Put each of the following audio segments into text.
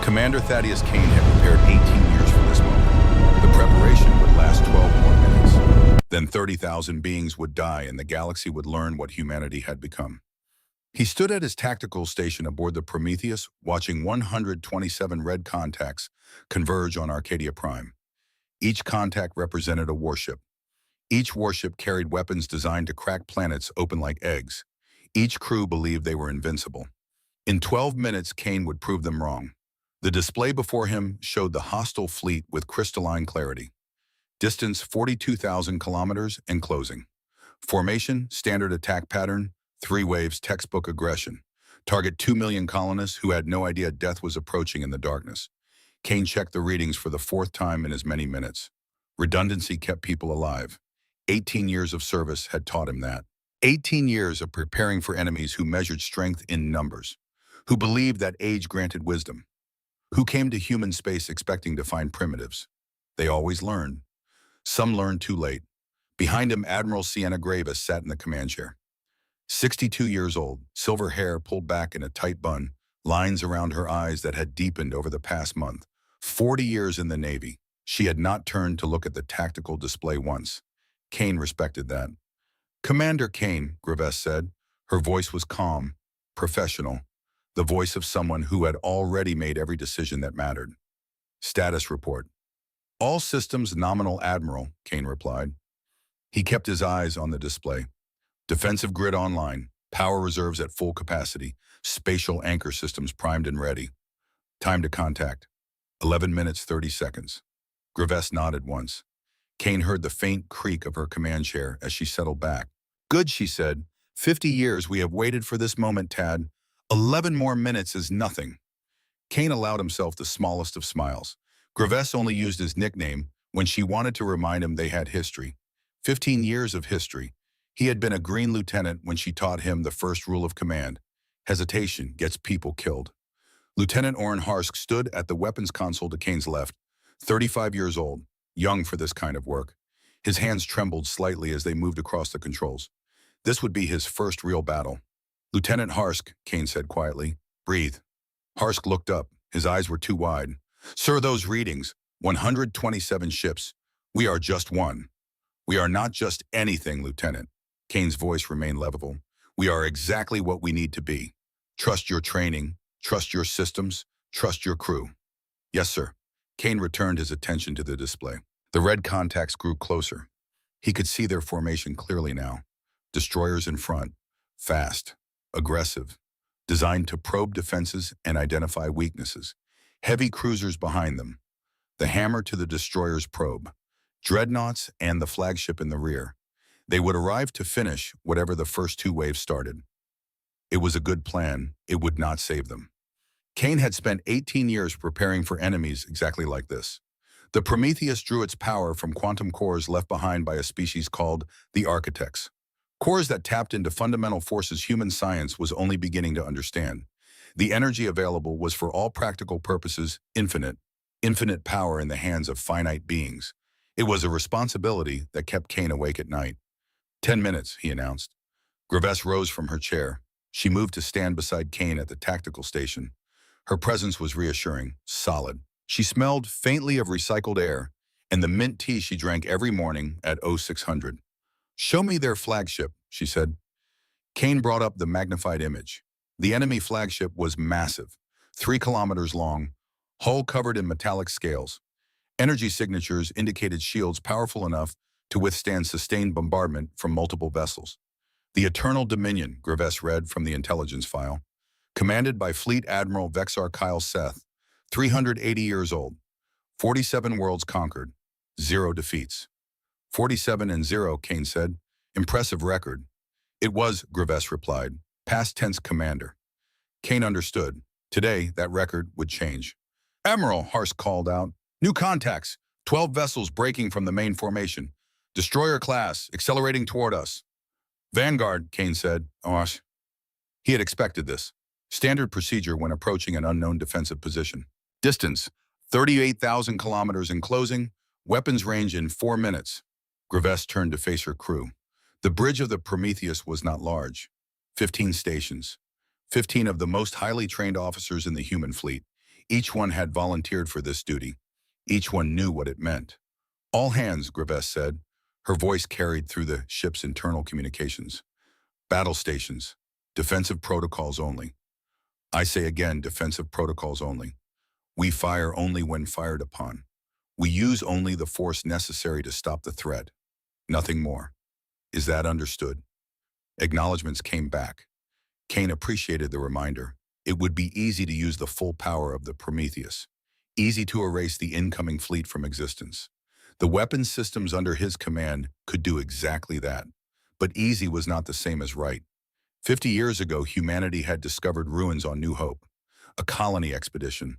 Commander Thaddeus Kane had prepared 18 years for this moment. The preparation would last 12 more minutes. Then 30,000 beings would die and the galaxy would learn what humanity had become. He stood at his tactical station aboard the Prometheus, watching 127 red contacts converge on Arcadia Prime. Each contact represented a warship. Each warship carried weapons designed to crack planets open like eggs. Each crew believed they were invincible. In 12 minutes, Kane would prove them wrong. The display before him showed the hostile fleet with crystalline clarity. Distance 42,000 kilometers and closing. Formation, standard attack pattern, 3 waves, textbook aggression. Target 2 million colonists who had no idea death was approaching in the darkness. Kane checked the readings for the 4th time in as many minutes. Redundancy kept people alive. 18 years of service had taught him that. 18 years of preparing for enemies who measured strength in numbers, who believed that age granted wisdom, who came to human space expecting to find primitives. They always learned. Some learned too late. Behind him, Admiral Sienna Gravis sat in the command chair. 62 years old, silver hair pulled back in a tight bun, lines around her eyes that had deepened over the past month. 40 years in the Navy. She had not turned to look at the tactical display once. Kane respected that. "Commander Kane," Gravis said. Her voice was calm, professional, the voice of someone who had already made every decision that mattered. "Status report." "All systems nominal, Admiral," Kane replied. He kept his eyes on the display. Defensive grid online, power reserves at full capacity, spatial anchor systems primed and ready. Time to contact, 11 minutes 30 seconds. Gravis nodded once. Kane heard the faint creak of her command chair as she settled back. "Good," she said. 50 years we have waited for this moment, Tad. 11 more minutes is nothing." Kane allowed himself the smallest of smiles. Gravis only used his nickname when she wanted to remind him they had history. 15 years of history. He had been a green lieutenant when she taught him the first rule of command. Hesitation gets people killed. Lieutenant Orrin Harsk stood at the weapons console to Kane's left, 35 years old, young for this kind of work. His hands trembled slightly as they moved across the controls. This would be his first real battle. "Lieutenant Harsk," Kane said quietly, "breathe." Harsk looked up. His eyes were too wide. "Sir, those readings, 127 ships. We are just one." "We are not just anything, Lieutenant." Kane's voice remained level. "We are exactly what we need to be. Trust your training, trust your systems, trust your crew." "Yes, sir." Kane returned his attention to the display. The red contacts grew closer. He could see their formation clearly now. Destroyers in front, fast, aggressive, designed to probe defenses and identify weaknesses. Heavy cruisers behind them. The hammer to the destroyer's probe. Dreadnoughts and the flagship in the rear. They would arrive to finish whatever the first 2 waves started. It was a good plan. It would not save them. Kane had spent 18 years preparing for enemies exactly like this. The Prometheus drew its power from quantum cores left behind by a species called the Architects. Cores that tapped into fundamental forces human science was only beginning to understand. The energy available was for all practical purposes infinite power in the hands of finite beings. It was a responsibility that kept Kane awake at night. 10 minutes, he announced. Gravis rose from her chair. She moved to stand beside Kane at the tactical station. Her presence was reassuring, solid. She smelled faintly of recycled air and the mint tea she drank every morning at 0600. "Show me their flagship," she said. Kane brought up the magnified image. The enemy flagship was massive, 3 kilometers long, hull covered in metallic scales. Energy signatures indicated shields powerful enough to withstand sustained bombardment from multiple vessels. "The Eternal Dominion," Gravis read from the intelligence file. "Commanded by Fleet Admiral Vexar Kyle Seth, 380 years old. 47 worlds conquered, 0 defeats." 47 and 0, Kane said. "Impressive record." "It was," Gravis replied. "Past tense commander." Kane understood. Today, that record would change. "Admiral," Harsk called out. "New contacts. 12 vessels breaking from the main formation. Destroyer class, accelerating toward us." "Vanguard," Kane said. "Osh." He had expected this. Standard procedure when approaching an unknown defensive position. Distance, 38,000 kilometers in closing. Weapons range in 4 minutes. Gravis turned to face her crew. The bridge of the Prometheus was not large. 15 stations. 15 of the most highly trained officers in the human fleet. Each one had volunteered for this duty. Each one knew what it meant. All hands, Grives said. Her voice carried through the ship's internal communications. Battle stations. Defensive protocols only. I say again, defensive protocols only. We fire only when fired upon. We use only the force necessary to stop the threat. Nothing more. Is that understood? Acknowledgements came back. Kane appreciated the reminder. It would be easy to use the full power of the Prometheus. Easy to erase the incoming fleet from existence. The weapons systems under his command could do exactly that. But easy was not the same as right. 50 years ago, humanity had discovered ruins on New Hope, a colony expedition,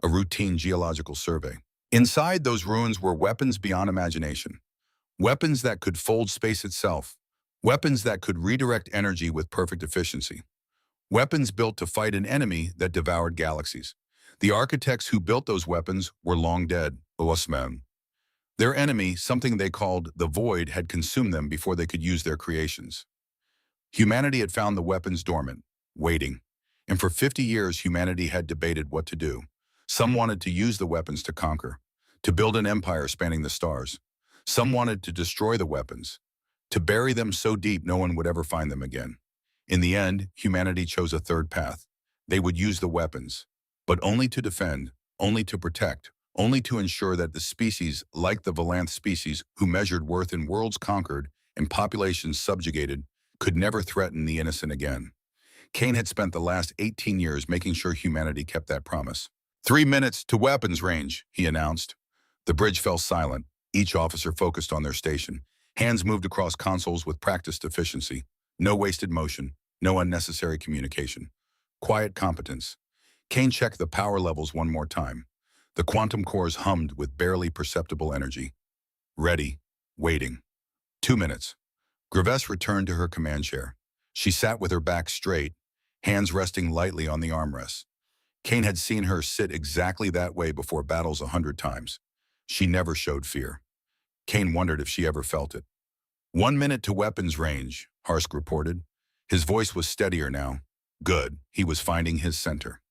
a routine geological survey. Inside those ruins were weapons beyond imagination. Weapons that could fold space itself. Weapons that could redirect energy with perfect efficiency. Weapons built to fight an enemy that devoured galaxies. The architects who built those weapons were long dead, Osman. Their enemy, something they called the Void, had consumed them before they could use their creations. Humanity had found the weapons dormant, waiting. And for 50 years, humanity had debated what to do. Some wanted to use the weapons to conquer, to build an empire spanning the stars. Some wanted to destroy the weapons, to bury them so deep no one would ever find them again. In the end, humanity chose a third path. They would use the weapons, but only to defend, only to protect, only to ensure that the species, like the Valanth species, who measured worth in worlds conquered and populations subjugated, could never threaten the innocent again. Kane had spent the last 18 years making sure humanity kept that promise. 3 minutes to weapons range, he announced. The bridge fell silent, each officer focused on their station. Hands moved across consoles with practiced efficiency. No wasted motion, no unnecessary communication. Quiet competence. Kane checked the power levels one more time. The quantum cores hummed with barely perceptible energy. Ready. Waiting. 2 minutes. Grives returned to her command chair. She sat with her back straight, hands resting lightly on the armrests. Kane had seen her sit exactly that way before battles 100 times. She never showed fear. Kane wondered if she ever felt it. 1 minute to weapons range, Harsk reported. His voice was steadier now. Good, he was finding his center.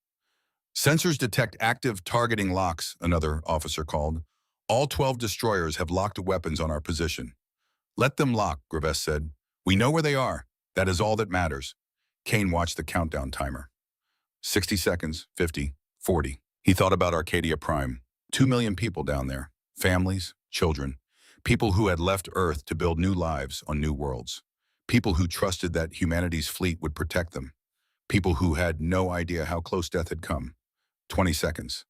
Sensors detect active targeting locks, another officer called. All 12 destroyers have locked weapons on our position. Let them lock, Grives said. We know where they are. That is all that matters. Kane watched the countdown timer. 60 seconds, 50, 40. He thought about Arcadia Prime. 2 million people down there. Families, children. People who had left Earth to build new lives on new worlds. People who trusted that humanity's fleet would protect them. People who had no idea how close death had come. 20 seconds.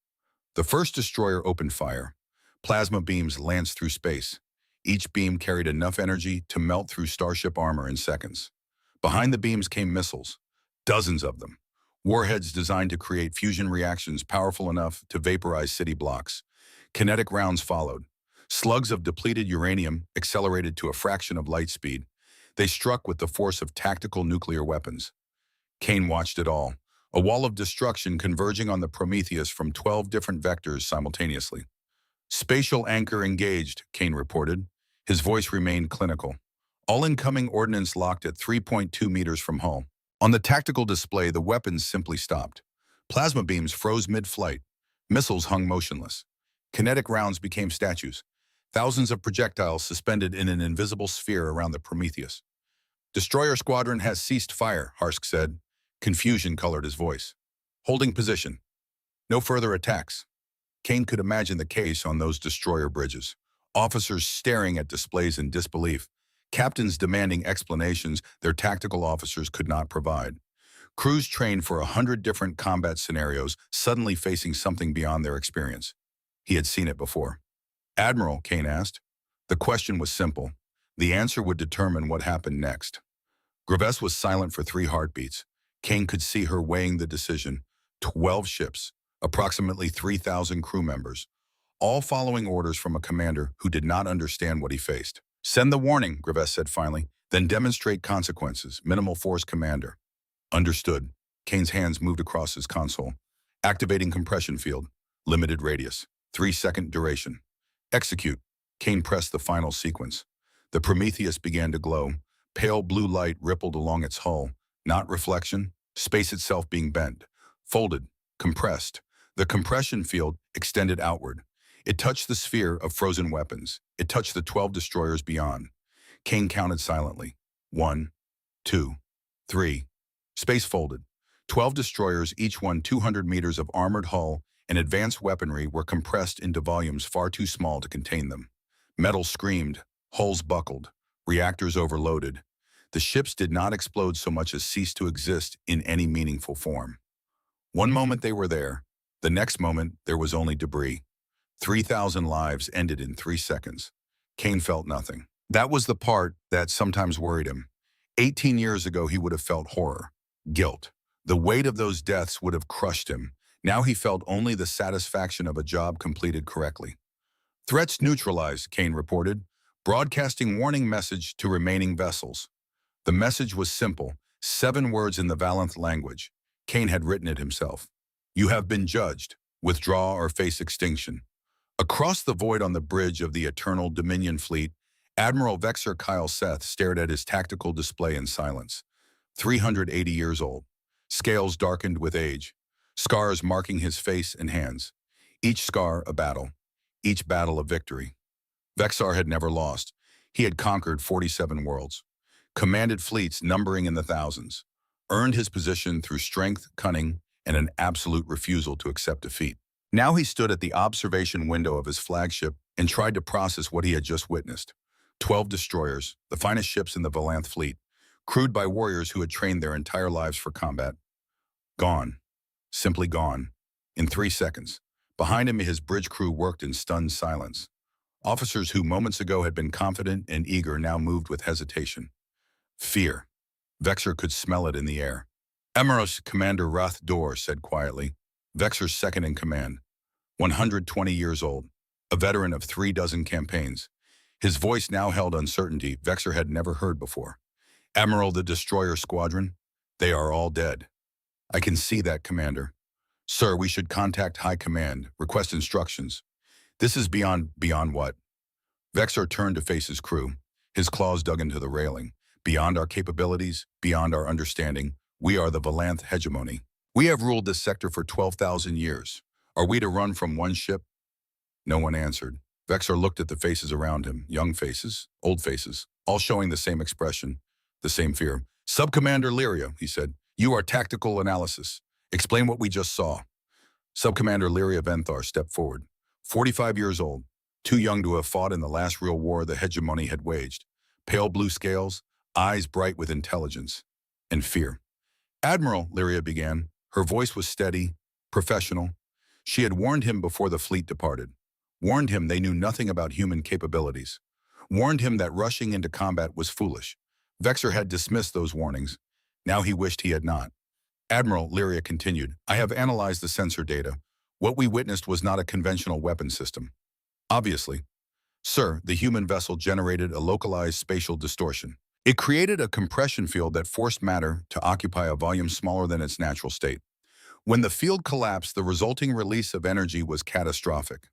The first destroyer opened fire. Plasma beams lanced through space. Each beam carried enough energy to melt through starship armor in seconds. Behind the beams came missiles, dozens of them. Warheads designed to create fusion reactions powerful enough to vaporize city blocks. Kinetic rounds followed. Slugs of depleted uranium accelerated to a fraction of light speed. They struck with the force of tactical nuclear weapons. Kane watched it all, a wall of destruction converging on the Prometheus from 12 different vectors simultaneously. Spatial anchor engaged, Kane reported. His voice remained clinical. All incoming ordnance locked at 3.2 meters from hull. On the tactical display, the weapons simply stopped. Plasma beams froze mid-flight. Missiles hung motionless. Kinetic rounds became statues. Thousands of projectiles suspended in an invisible sphere around the Prometheus. Destroyer squadron has ceased fire, Harsk said. Confusion colored his voice. Holding position. No further attacks. Kane could imagine the case on those destroyer bridges. Officers staring at displays in disbelief. Captains demanding explanations their tactical officers could not provide. Crews trained for 100 different combat scenarios suddenly facing something beyond their experience. He had seen it before. Admiral, Kane asked. The question was simple. The answer would determine what happened next. Grives was silent for 3 heartbeats. Kane could see her weighing the decision. 12 ships, approximately 3,000 crew members, all following orders from a commander who did not understand what he faced. Send the warning, Grives said finally, then demonstrate consequences. Minimal force commander. Understood. Kane's hands moved across his console. Activating compression field. Limited radius. 3-second duration. Execute. Kane pressed the final sequence. The Prometheus began to glow. Pale blue light rippled along its hull. Not reflection. Space itself being bent. Folded. Compressed. The compression field extended outward. It touched the sphere of frozen weapons. It touched the 12 destroyers beyond. Kane counted silently. 1, 2, 3. Space folded. 12 destroyers, each one 200 meters of armored hull and advanced weaponry, were compressed into volumes far too small to contain them. Metal screamed, hulls buckled, reactors overloaded. The ships did not explode so much as cease to exist in any meaningful form. One moment they were there. The next moment, there was only debris. 3,000 lives ended in 3 seconds. Kane felt nothing. That was the part that sometimes worried him. 18 years ago, he would have felt horror, guilt. The weight of those deaths would have crushed him. Now he felt only the satisfaction of a job completed correctly. Threats neutralized, Kane reported, broadcasting warning message to remaining vessels. The message was simple, 7 words in the Valanth language. Kane had written it himself. You have been judged. Withdraw or face extinction. Across the void on the bridge of the Eternal Dominion fleet, Admiral Vexer Kyle Seth stared at his tactical display in silence. 380 years old. Scales darkened with age. Scars marking his face and hands. Each scar a battle. Each battle a victory. Vexar had never lost. He had conquered 47 worlds. Commanded fleets numbering in the thousands. Earned his position through strength, cunning, and an absolute refusal to accept defeat. Now he stood at the observation window of his flagship and tried to process what he had just witnessed. 12 destroyers, the finest ships in the Valanth fleet, crewed by warriors who had trained their entire lives for combat. Gone. Simply gone. In 3 seconds. Behind him, his bridge crew worked in stunned silence. Officers who moments ago had been confident and eager now moved with hesitation. Fear. Vexer could smell it in the air. Emeros, Commander Rath Dor said quietly. Vexer's second in command. 120 years old. A veteran of 3 dozen campaigns. His voice now held uncertainty Vexer had never heard before. Admiral, the destroyer squadron, they are all dead. I can see that, Commander. Sir, we should contact High Command, request instructions. This is beyond what? Vexer turned to face his crew. His claws dug into the railing. Beyond our capabilities, beyond our understanding, we are the Valanth hegemony. We have ruled this sector for 12,000 years. Are we to run from one ship? No one answered. Vexer looked at the faces around him, young faces, old faces, all showing the same expression, the same fear. Subcommander Lyria, he said, you are tactical analysis. Explain what we just saw. Subcommander Lyria Venthar stepped forward. 45 years old, too young to have fought in the last real war the hegemony had waged. Pale blue scales, eyes bright with intelligence and fear. Admiral, Lyria began. Her voice was steady, professional. She had warned him before the fleet departed. Warned him they knew nothing about human capabilities. Warned him that rushing into combat was foolish. Vexer had dismissed those warnings. Now he wished he had not. Admiral, Lyria continued, I have analyzed the sensor data. What we witnessed was not a conventional weapon system. Obviously. Sir, the human vessel generated a localized spatial distortion. It created a compression field that forced matter to occupy a volume smaller than its natural state. When the field collapsed, the resulting release of energy was catastrophic.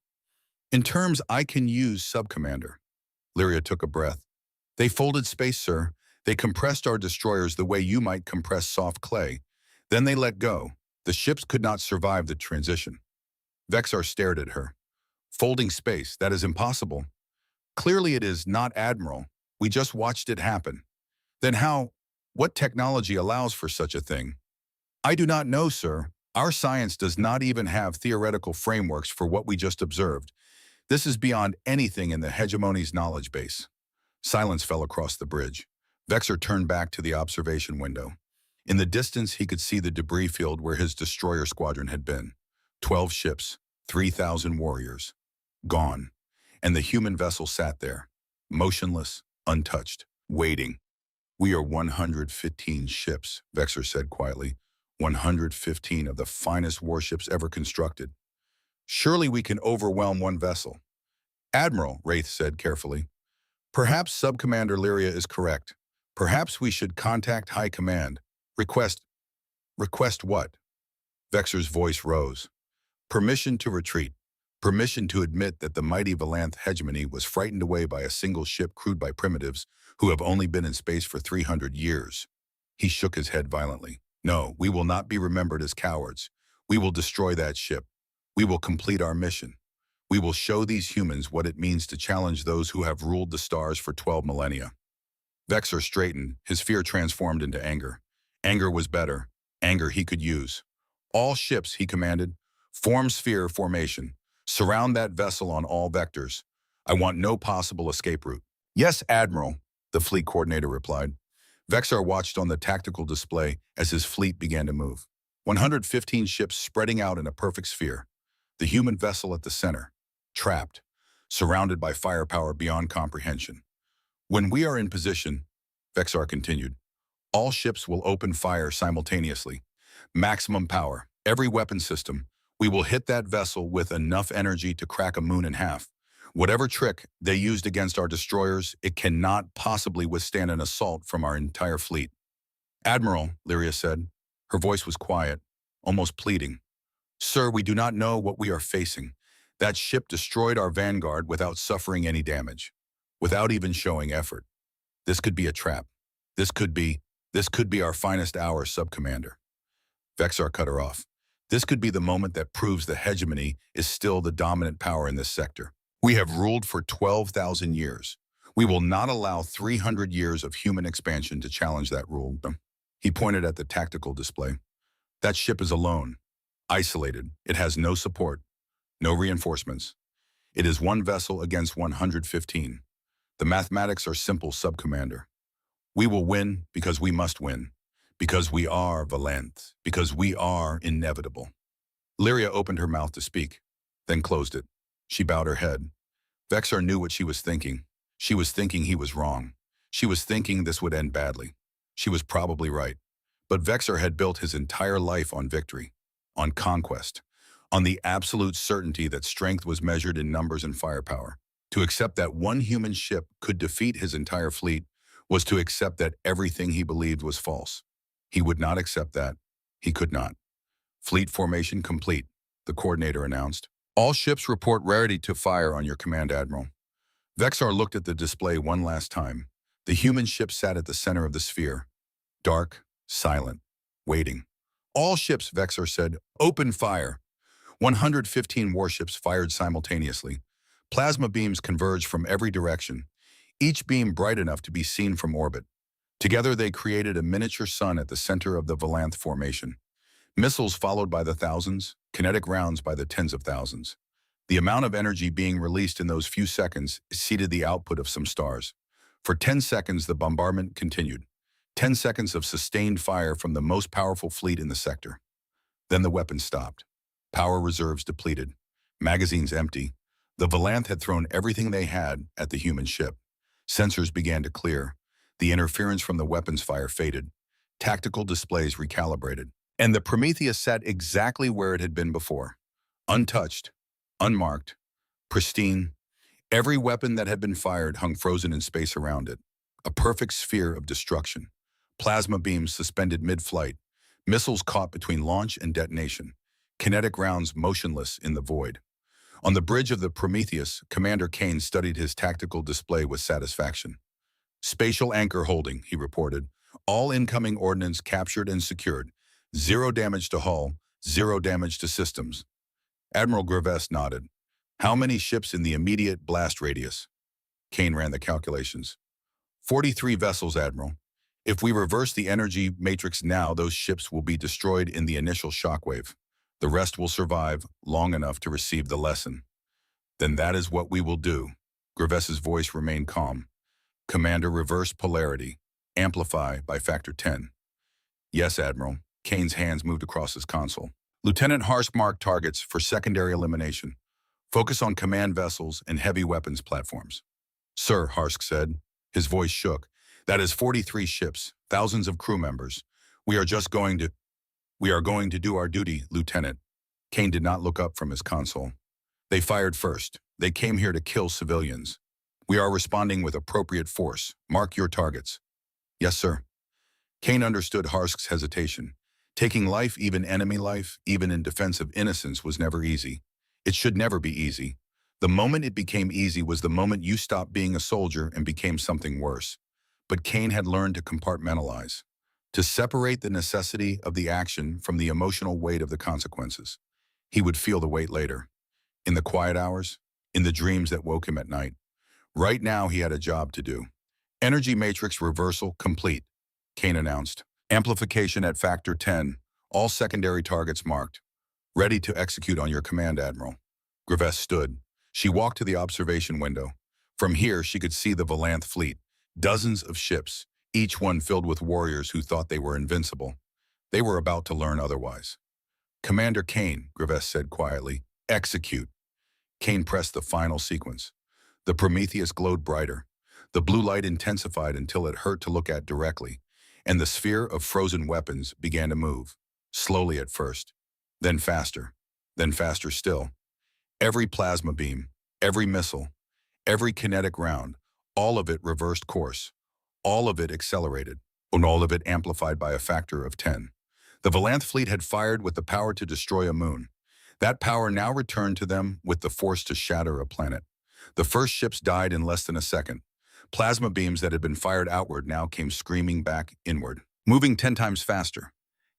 In terms I can use, Subcommander. Lyria took a breath. They folded space, sir. They compressed our destroyers the way you might compress soft clay. Then they let go. The ships could not survive the transition. Vexar stared at her. Folding space, that is impossible. Clearly it is not, Admiral. We just watched it happen. Then what technology allows for such a thing? I do not know, sir. Our science does not even have theoretical frameworks for what we just observed. This is beyond anything in the hegemony's knowledge base. Silence fell across the bridge. Vexer turned back to the observation window. In the distance, he could see the debris field where his destroyer squadron had been. 12 ships, 3,000 warriors. Gone. And the human vessel sat there, motionless, untouched, waiting. We are 115 ships, Vexer said quietly. 115 of the finest warships ever constructed. Surely we can overwhelm one vessel. Admiral, Wraith said carefully. Perhaps Subcommander Lyria is correct. Perhaps we should contact High Command. Request what? Vexer's voice rose. Permission to retreat. Permission to admit that the mighty Valanth hegemony was frightened away by a single ship crewed by primitives who have only been in space for 300 years. He shook his head violently. No, we will not be remembered as cowards. We will destroy that ship. We will complete our mission. We will show these humans what it means to challenge those who have ruled the stars for 12 millennia. Vexor straightened, his fear transformed into anger. Anger was better. Anger he could use. All ships, he commanded, form sphere formation. Surround that vessel on all vectors. I want no possible escape route. Yes, Admiral, the fleet coordinator replied. Vexor watched on the tactical display as his fleet began to move. 115 ships spreading out in a perfect sphere. The human vessel at the center, trapped, surrounded by firepower beyond comprehension. When we are in position, Vexor continued, all ships will open fire simultaneously. Maximum power, every weapon system. We will hit that vessel with enough energy to crack a moon in half. Whatever trick they used against our destroyers, it cannot possibly withstand an assault from our entire fleet. Admiral, Lyria said. Her voice was quiet, almost pleading. Sir, we do not know what we are facing. That ship destroyed our vanguard without suffering any damage, without even showing effort. This could be a trap. This could be our finest hour, Subcommander. Vexor cut her off. This could be the moment that proves the hegemony is still the dominant power in this sector. We have ruled for 12,000 years. We will not allow 300 years of human expansion to challenge that rule. He pointed at the tactical display. That ship is alone, isolated. It has no support, no reinforcements. It is one vessel against 115. The mathematics are simple, Subcommander. We will win because we must win, because we are Valant, because we are inevitable. Lyria opened her mouth to speak, then closed it. She bowed her head. Vexor knew what she was thinking. She was thinking he was wrong. She was thinking this would end badly. She was probably right. But Vexor had built his entire life on victory, on conquest, on the absolute certainty that strength was measured in numbers and firepower. To accept that one human ship could defeat his entire fleet was to accept that everything he believed was false. He would not accept that. He could not. Fleet formation complete, the coordinator announced. All ships report rarity to fire on your command, Admiral. Vexor looked at the display one last time. The human ship sat at the center of the sphere. Dark, silent, waiting. All ships, Vexor said, open fire. 115 warships fired simultaneously. Plasma beams converged from every direction, each beam bright enough to be seen from orbit. Together they created a miniature sun at the center of the Valanth formation. Missiles followed by the thousands, kinetic rounds by the tens of thousands. The amount of energy being released in those few seconds exceeded the output of some stars. For 10 seconds, the bombardment continued. 10 seconds of sustained fire from the most powerful fleet in the sector. Then the weapons stopped. Power reserves depleted. Magazines empty. The Valanth had thrown everything they had at the human ship. Sensors began to clear. The interference from the weapons fire faded. Tactical displays recalibrated. And the Prometheus sat exactly where it had been before. Untouched, unmarked, pristine. Every weapon that had been fired hung frozen in space around it. A perfect sphere of destruction. Plasma beams suspended mid-flight. Missiles caught between launch and detonation. Kinetic rounds motionless in the void. On the bridge of the Prometheus, Commander Kane studied his tactical display with satisfaction. Spatial anchor holding, he reported. All incoming ordnance captured and secured. 0 damage to hull, 0 damage to systems. Admiral Graves nodded. How many ships in the immediate blast radius? Kane ran the calculations. 43 vessels, Admiral. If we reverse the energy matrix now, those ships will be destroyed in the initial shockwave. The rest will survive long enough to receive the lesson. Then that is what we will do. Graves's voice remained calm. Commander, reverse polarity. Amplify by factor 10. Yes, Admiral. Kane's hands moved across his console. Lieutenant Harsk marked targets for secondary elimination. Focus on command vessels and heavy weapons platforms. Sir, Harsk said. His voice shook. That is 43 ships, thousands of crew members. We are going to do our duty, Lieutenant. Kane did not look up from his console. They fired first. They came here to kill civilians. We are responding with appropriate force. Mark your targets. Yes, sir. Kane understood Harsk's hesitation. Taking life, even enemy life, even in defense of innocence, was never easy. It should never be easy. The moment it became easy was the moment you stopped being a soldier and became something worse. But Kane had learned to compartmentalize, to separate the necessity of the action from the emotional weight of the consequences. He would feel the weight later, in the quiet hours, in the dreams that woke him at night. Right now, he had a job to do. Energy matrix reversal complete, Kane announced. Amplification at factor 10, all secondary targets marked. Ready to execute on your command, Admiral. Grievous stood. She walked to the observation window. From here, she could see the Valanth fleet, dozens of ships, each one filled with warriors who thought they were invincible. They were about to learn otherwise. Commander Kane, Grievous said quietly, execute. Kane pressed the final sequence. The Prometheus glowed brighter. The blue light intensified until it hurt to look at directly, and the sphere of frozen weapons began to move, slowly at first, then faster still. Every plasma beam, every missile, every kinetic round, all of it reversed course, all of it accelerated, and all of it amplified by a factor of 10. The Valanth fleet had fired with the power to destroy a moon. That power now returned to them with the force to shatter a planet. The first ships died in less than a second. Plasma beams that had been fired outward now came screaming back inward, moving 10 times faster,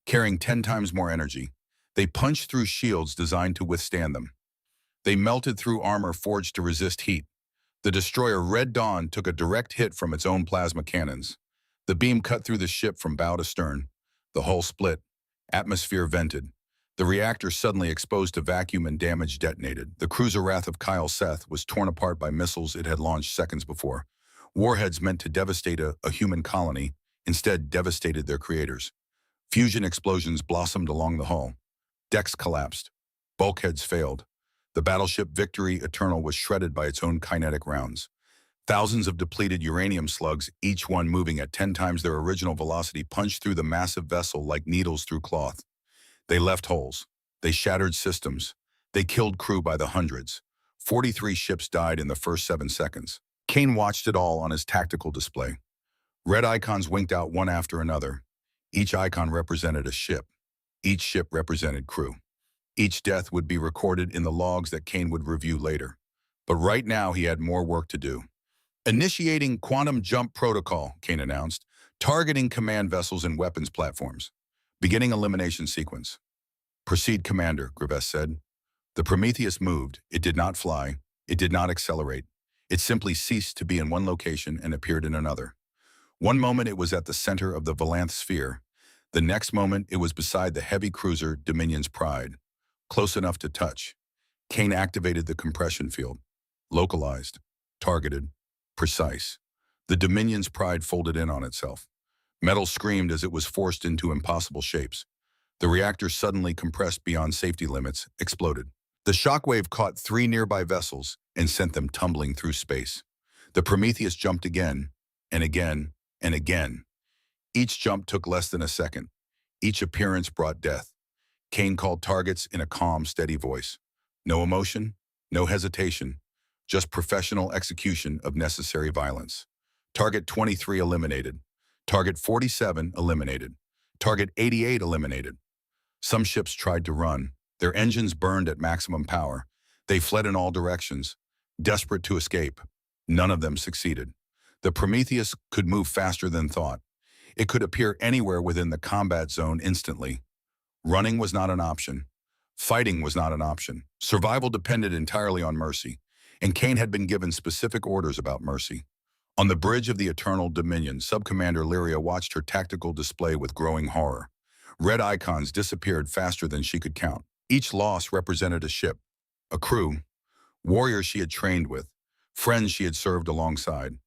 carrying 10 times more energy. They punched through shields designed to withstand them. They melted through armor forged to resist heat. The destroyer Red Dawn took a direct hit from its own plasma cannons. The beam cut through the ship from bow to stern. The hull split. Atmosphere vented. The reactor suddenly exposed to vacuum and damage detonated. The cruiser Wrath of Kyle Seth was torn apart by missiles it had launched seconds before. Warheads meant to devastate a human colony instead devastated their creators. Fusion explosions blossomed along the hull. Decks collapsed. Bulkheads failed. The battleship Victory Eternal was shredded by its own kinetic rounds. Thousands of depleted uranium slugs, each one moving at 10 times their original velocity, punched through the massive vessel like needles through cloth. They left holes. They shattered systems. They killed crew by the hundreds. 43 ships died in the first 7 seconds. Kane watched it all on his tactical display. Red icons winked out one after another. Each icon represented a ship. Each ship represented crew. Each death would be recorded in the logs that Kane would review later. But right now he had more work to do. Initiating quantum jump protocol, Kane announced, targeting command vessels and weapons platforms. Beginning elimination sequence. Proceed, Commander, Grievous said. The Prometheus moved. It did not fly. It did not accelerate. It simply ceased to be in one location and appeared in another. One moment it was at the center of the Valanth sphere. The next moment it was beside the heavy cruiser Dominion's Pride. Close enough to touch. Kane activated the compression field. Localized. Targeted. Precise. The Dominion's Pride folded in on itself. Metal screamed as it was forced into impossible shapes. The reactor suddenly compressed beyond safety limits, exploded. The shockwave caught 3 nearby vessels and sent them tumbling through space. The Prometheus jumped again, and again, and again. Each jump took less than a second. Each appearance brought death. Kane called targets in a calm, steady voice. No emotion, no hesitation, just professional execution of necessary violence. Target 23 eliminated. Target 47 eliminated. Target 88 eliminated. Some ships tried to run. Their engines burned at maximum power. They fled in all directions, desperate to escape. None of them succeeded. The Prometheus could move faster than thought. It could appear anywhere within the combat zone instantly. Running was not an option. Fighting was not an option. Survival depended entirely on mercy, and Kane had been given specific orders about mercy. On the bridge of the Eternal Dominion, Subcommander Lyria watched her tactical display with growing horror. Red icons disappeared faster than she could count. Each loss represented a ship, a crew, warriors she had trained with, friends she had served alongside.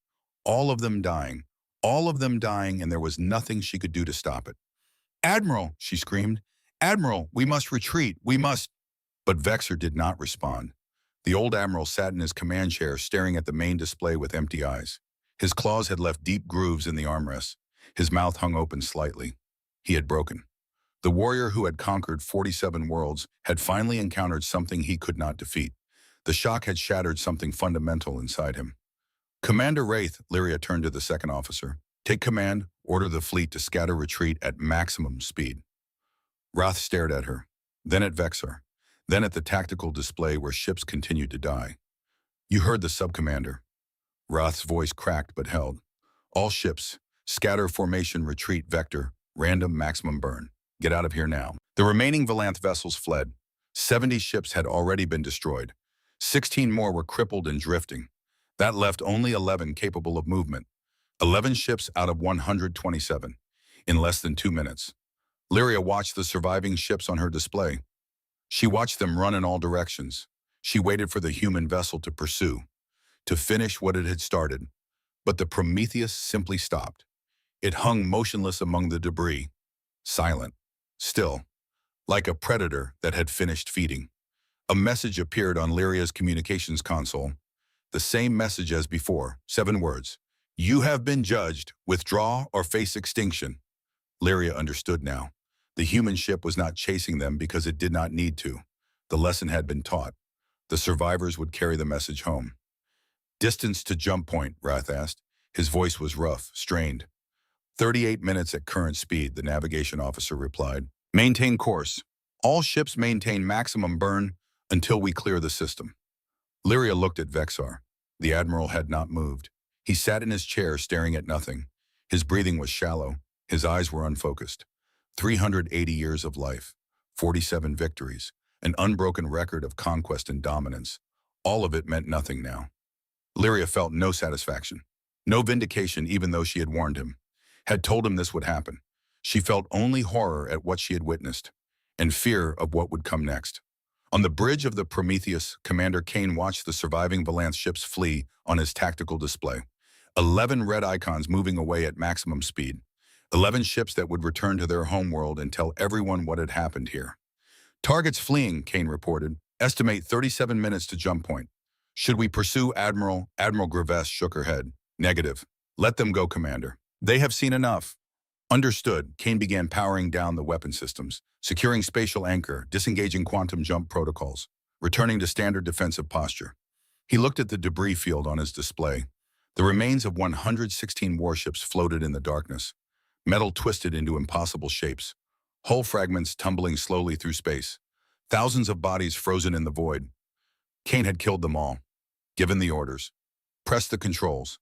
All of them dying, and there was nothing she could do to stop it. "Admiral," she screamed. "Admiral, we must retreat, we must." But Vexor did not respond. The old admiral sat in his command chair staring at the main display with empty eyes. His claws had left deep grooves in the armrests. His mouth hung open slightly. He had broken. The warrior who had conquered 47 worlds had finally encountered something he could not defeat. The shock had shattered something fundamental inside him. "Commander Wraith," Lyria turned to the second officer. "Take command, order the fleet to scatter retreat at maximum speed." Wrath stared at her, then at Vexor, then at the tactical display where ships continued to die. "You heard the subcommander." Wrath's voice cracked but held. "All ships, scatter formation retreat vector, random maximum burn. Get out of here now." The remaining Valanth vessels fled. 70 ships had already been destroyed. 16 more were crippled and drifting. That left only 11 capable of movement. 11 ships out of 127. In less than 2 minutes. Lyria watched the surviving ships on her display. She watched them run in all directions. She waited for the human vessel to pursue, to finish what it had started. But the Prometheus simply stopped. It hung motionless among the debris, silent, still, like a predator that had finished feeding. A message appeared on Lyria's communications console. The same message as before, 7 words. You have been judged. Withdraw or face extinction. Lyria understood now. The human ship was not chasing them because it did not need to. The lesson had been taught. The survivors would carry the message home. Distance to jump point, Wrath asked. His voice was rough, strained. 38 minutes at current speed, the navigation officer replied. Maintain course. All ships maintain maximum burn until we clear the system. Lyria looked at Vexar. The admiral had not moved. He sat in his chair staring at nothing. His breathing was shallow. His eyes were unfocused. 380 years of life, 47 victories, an unbroken record of conquest and dominance. All of it meant nothing now. Lyria felt no satisfaction, no vindication even though she had warned him, had told him this would happen. She felt only horror at what she had witnessed, and fear of what would come next. On the bridge of the Prometheus, Commander Kane watched the surviving Valanth ships flee on his tactical display. 11 red icons moving away at maximum speed. 11 ships that would return to their homeworld and tell everyone what had happened here. Targets fleeing, Kane reported. Estimate 37 minutes to jump point. Should we pursue Admiral? Admiral Graves shook her head. Negative. Let them go, Commander. They have seen enough. Understood. Kane began powering down the weapon systems, securing spatial anchor, disengaging quantum jump protocols, returning to standard defensive posture. He looked at the debris field on his display. The remains of 116 warships floated in the darkness. Metal twisted into impossible shapes. Hull fragments tumbling slowly through space. Thousands of bodies frozen in the void. Kane had killed them all. Given the orders. Pressed the controls.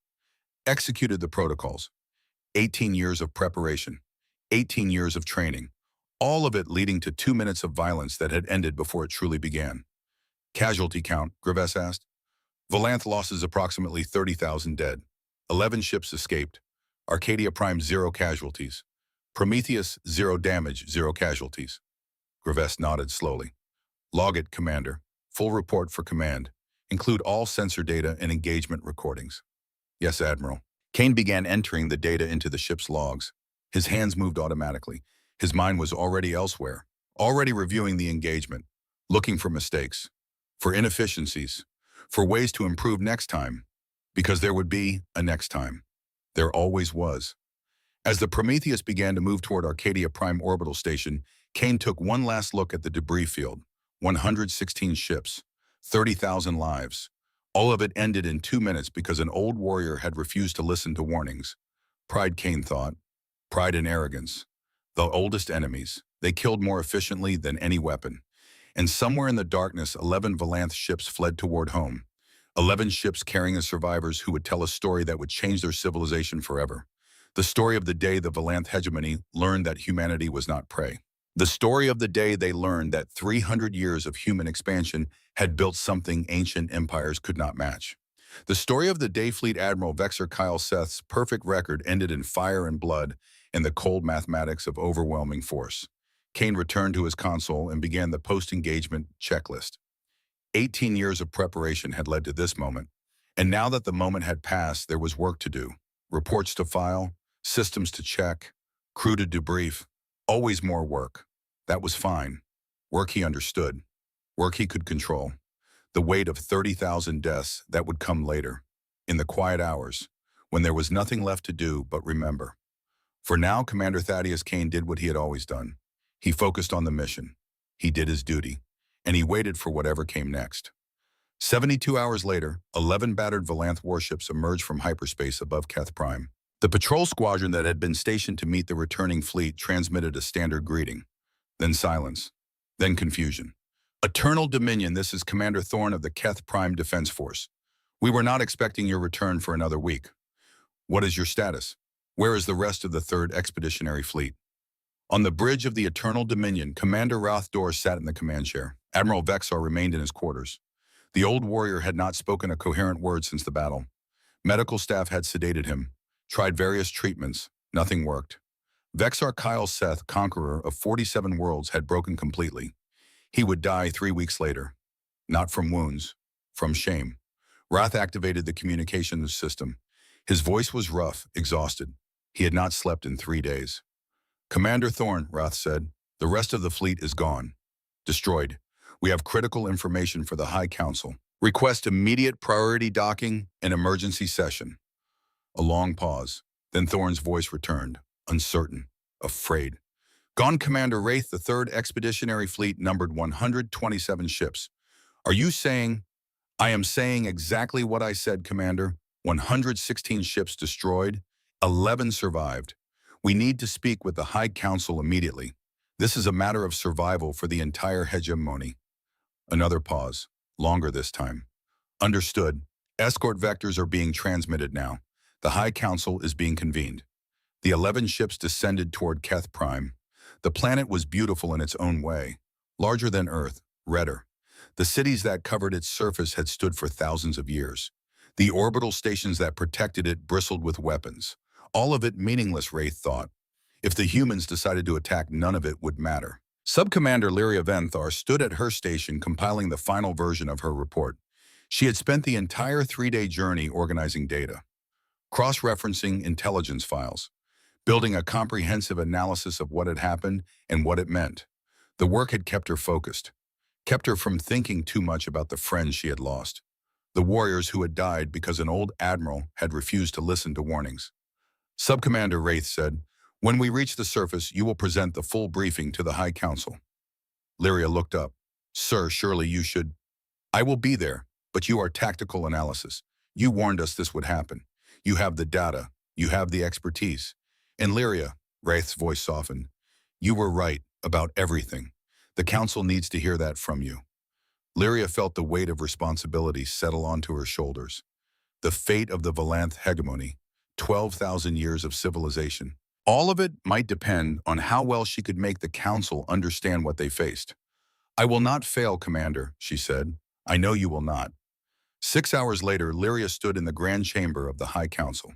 Executed the protocols. 18 years of preparation. 18 years of training. All of it leading to 2 minutes of violence that had ended before it truly began. Casualty count, Graves asked. Valanth losses approximately 30,000 dead. 11 ships escaped. Arcadia Prime 0 casualties. Prometheus 0 damage, 0 casualties. Graves nodded slowly. Log it, Commander. Full report for command. Include all sensor data and engagement recordings. Yes, Admiral. Kane began entering the data into the ship's logs. His hands moved automatically. His mind was already elsewhere, already reviewing the engagement, looking for mistakes, for inefficiencies, for ways to improve next time, because there would be a next time. There always was. As the Prometheus began to move toward Arcadia Prime Orbital Station, Kane took one last look at the debris field. 116 ships, 30,000 lives. All of it ended in 2 minutes because an old warrior had refused to listen to warnings. Pride, Kane thought. Pride and arrogance. The oldest enemies. They killed more efficiently than any weapon. And somewhere in the darkness, 11 Valanth ships fled toward home. 11 ships carrying the survivors who would tell a story that would change their civilization forever. The story of the day the Valanth hegemony learned that humanity was not prey. The story of the day they learned that 300 years of human expansion had built something ancient empires could not match. The story of the day Fleet Admiral Vexar Kyle Seth's perfect record ended in fire and blood and the cold mathematics of overwhelming force. Kane returned to his console and began the post-engagement checklist. 18 years of preparation had led to this moment, and now that the moment had passed, there was work to do. Reports to file, systems to check, crew to debrief, always more work. That was fine. Work he understood. Work he could control. The weight of 30,000 deaths that would come later, in the quiet hours, when there was nothing left to do but remember. For now, Commander Thaddeus Kane did what he had always done. He focused on the mission. He did his duty. And he waited for whatever came next. 72 hours later, 11 battered Valanth warships emerged from hyperspace above Keth Prime. The patrol squadron that had been stationed to meet the returning fleet transmitted a standard greeting. Then silence. Then confusion. Eternal Dominion, this is Commander Thorne of the Keth Prime Defense Force. We were not expecting your return for another week. What is your status? Where is the rest of the 3rd Expeditionary Fleet? On the bridge of the Eternal Dominion, Commander Ralph Dorr sat in the command chair. Admiral Vexar remained in his quarters. The old warrior had not spoken a coherent word since the battle. Medical staff had sedated him, tried various treatments. Nothing worked. Vexar Kyle Seth, conqueror of 47 worlds, had broken completely. He would die 3 weeks later. Not from wounds, from shame. Wrath activated the communications system. His voice was rough, exhausted. He had not slept in 3 days. Commander Thorne, Wrath said, the rest of the fleet is gone. Destroyed. We have critical information for the High Council. Request immediate priority docking and emergency session. A long pause. Then Thorne's voice returned, uncertain, afraid. Gone, Commander Wraith. The 3rd Expeditionary Fleet numbered 127 ships. Are you saying? I am saying exactly what I said, Commander. 116 ships destroyed, 11 survived. We need to speak with the High Council immediately. This is a matter of survival for the entire hegemony. Another pause, longer this time. Understood. Escort vectors are being transmitted now. The High Council is being convened. The 11 ships descended toward Keth Prime. The planet was beautiful in its own way, larger than Earth, redder. The cities that covered its surface had stood for thousands of years. The orbital stations that protected it bristled with weapons. All of it meaningless, Wraith thought. If the humans decided to attack, none of it would matter. Subcommander Lyria Venthar stood at her station compiling the final version of her report. She had spent the entire 3-day journey organizing data, cross-referencing intelligence files, building a comprehensive analysis of what had happened and what it meant. The work had kept her focused, kept her from thinking too much about the friends she had lost, the warriors who had died because an old admiral had refused to listen to warnings. Subcommander Wraith said, when we reach the surface, you will present the full briefing to the High Council. Lyria looked up. Sir, surely you should. I will be there, but you are tactical analysis. You warned us this would happen. You have the data. You have the expertise. And Lyria, Wraith's voice softened, you were right about everything. The Council needs to hear that from you. Lyria felt the weight of responsibility settle onto her shoulders. The fate of the Valanth hegemony, 12,000 years of civilization. All of it might depend on how well she could make the Council understand what they faced. I will not fail, Commander, she said. I know you will not. 6 hours later, Lyria stood in the Grand Chamber of the High Council.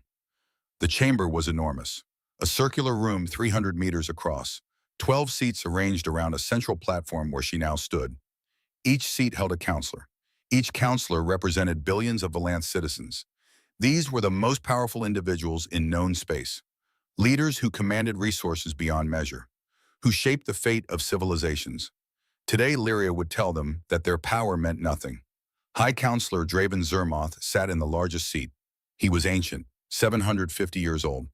The chamber was enormous. A circular room 300 meters across, 12 seats arranged around a central platform where she now stood. Each seat held a counselor. Each counselor represented billions of Valanth citizens. These were the most powerful individuals in known space. Leaders who commanded resources beyond measure, who shaped the fate of civilizations. Today, Lyria would tell them that their power meant nothing. High Counselor Draven Zermoth sat in the largest seat. He was ancient, 750 years old.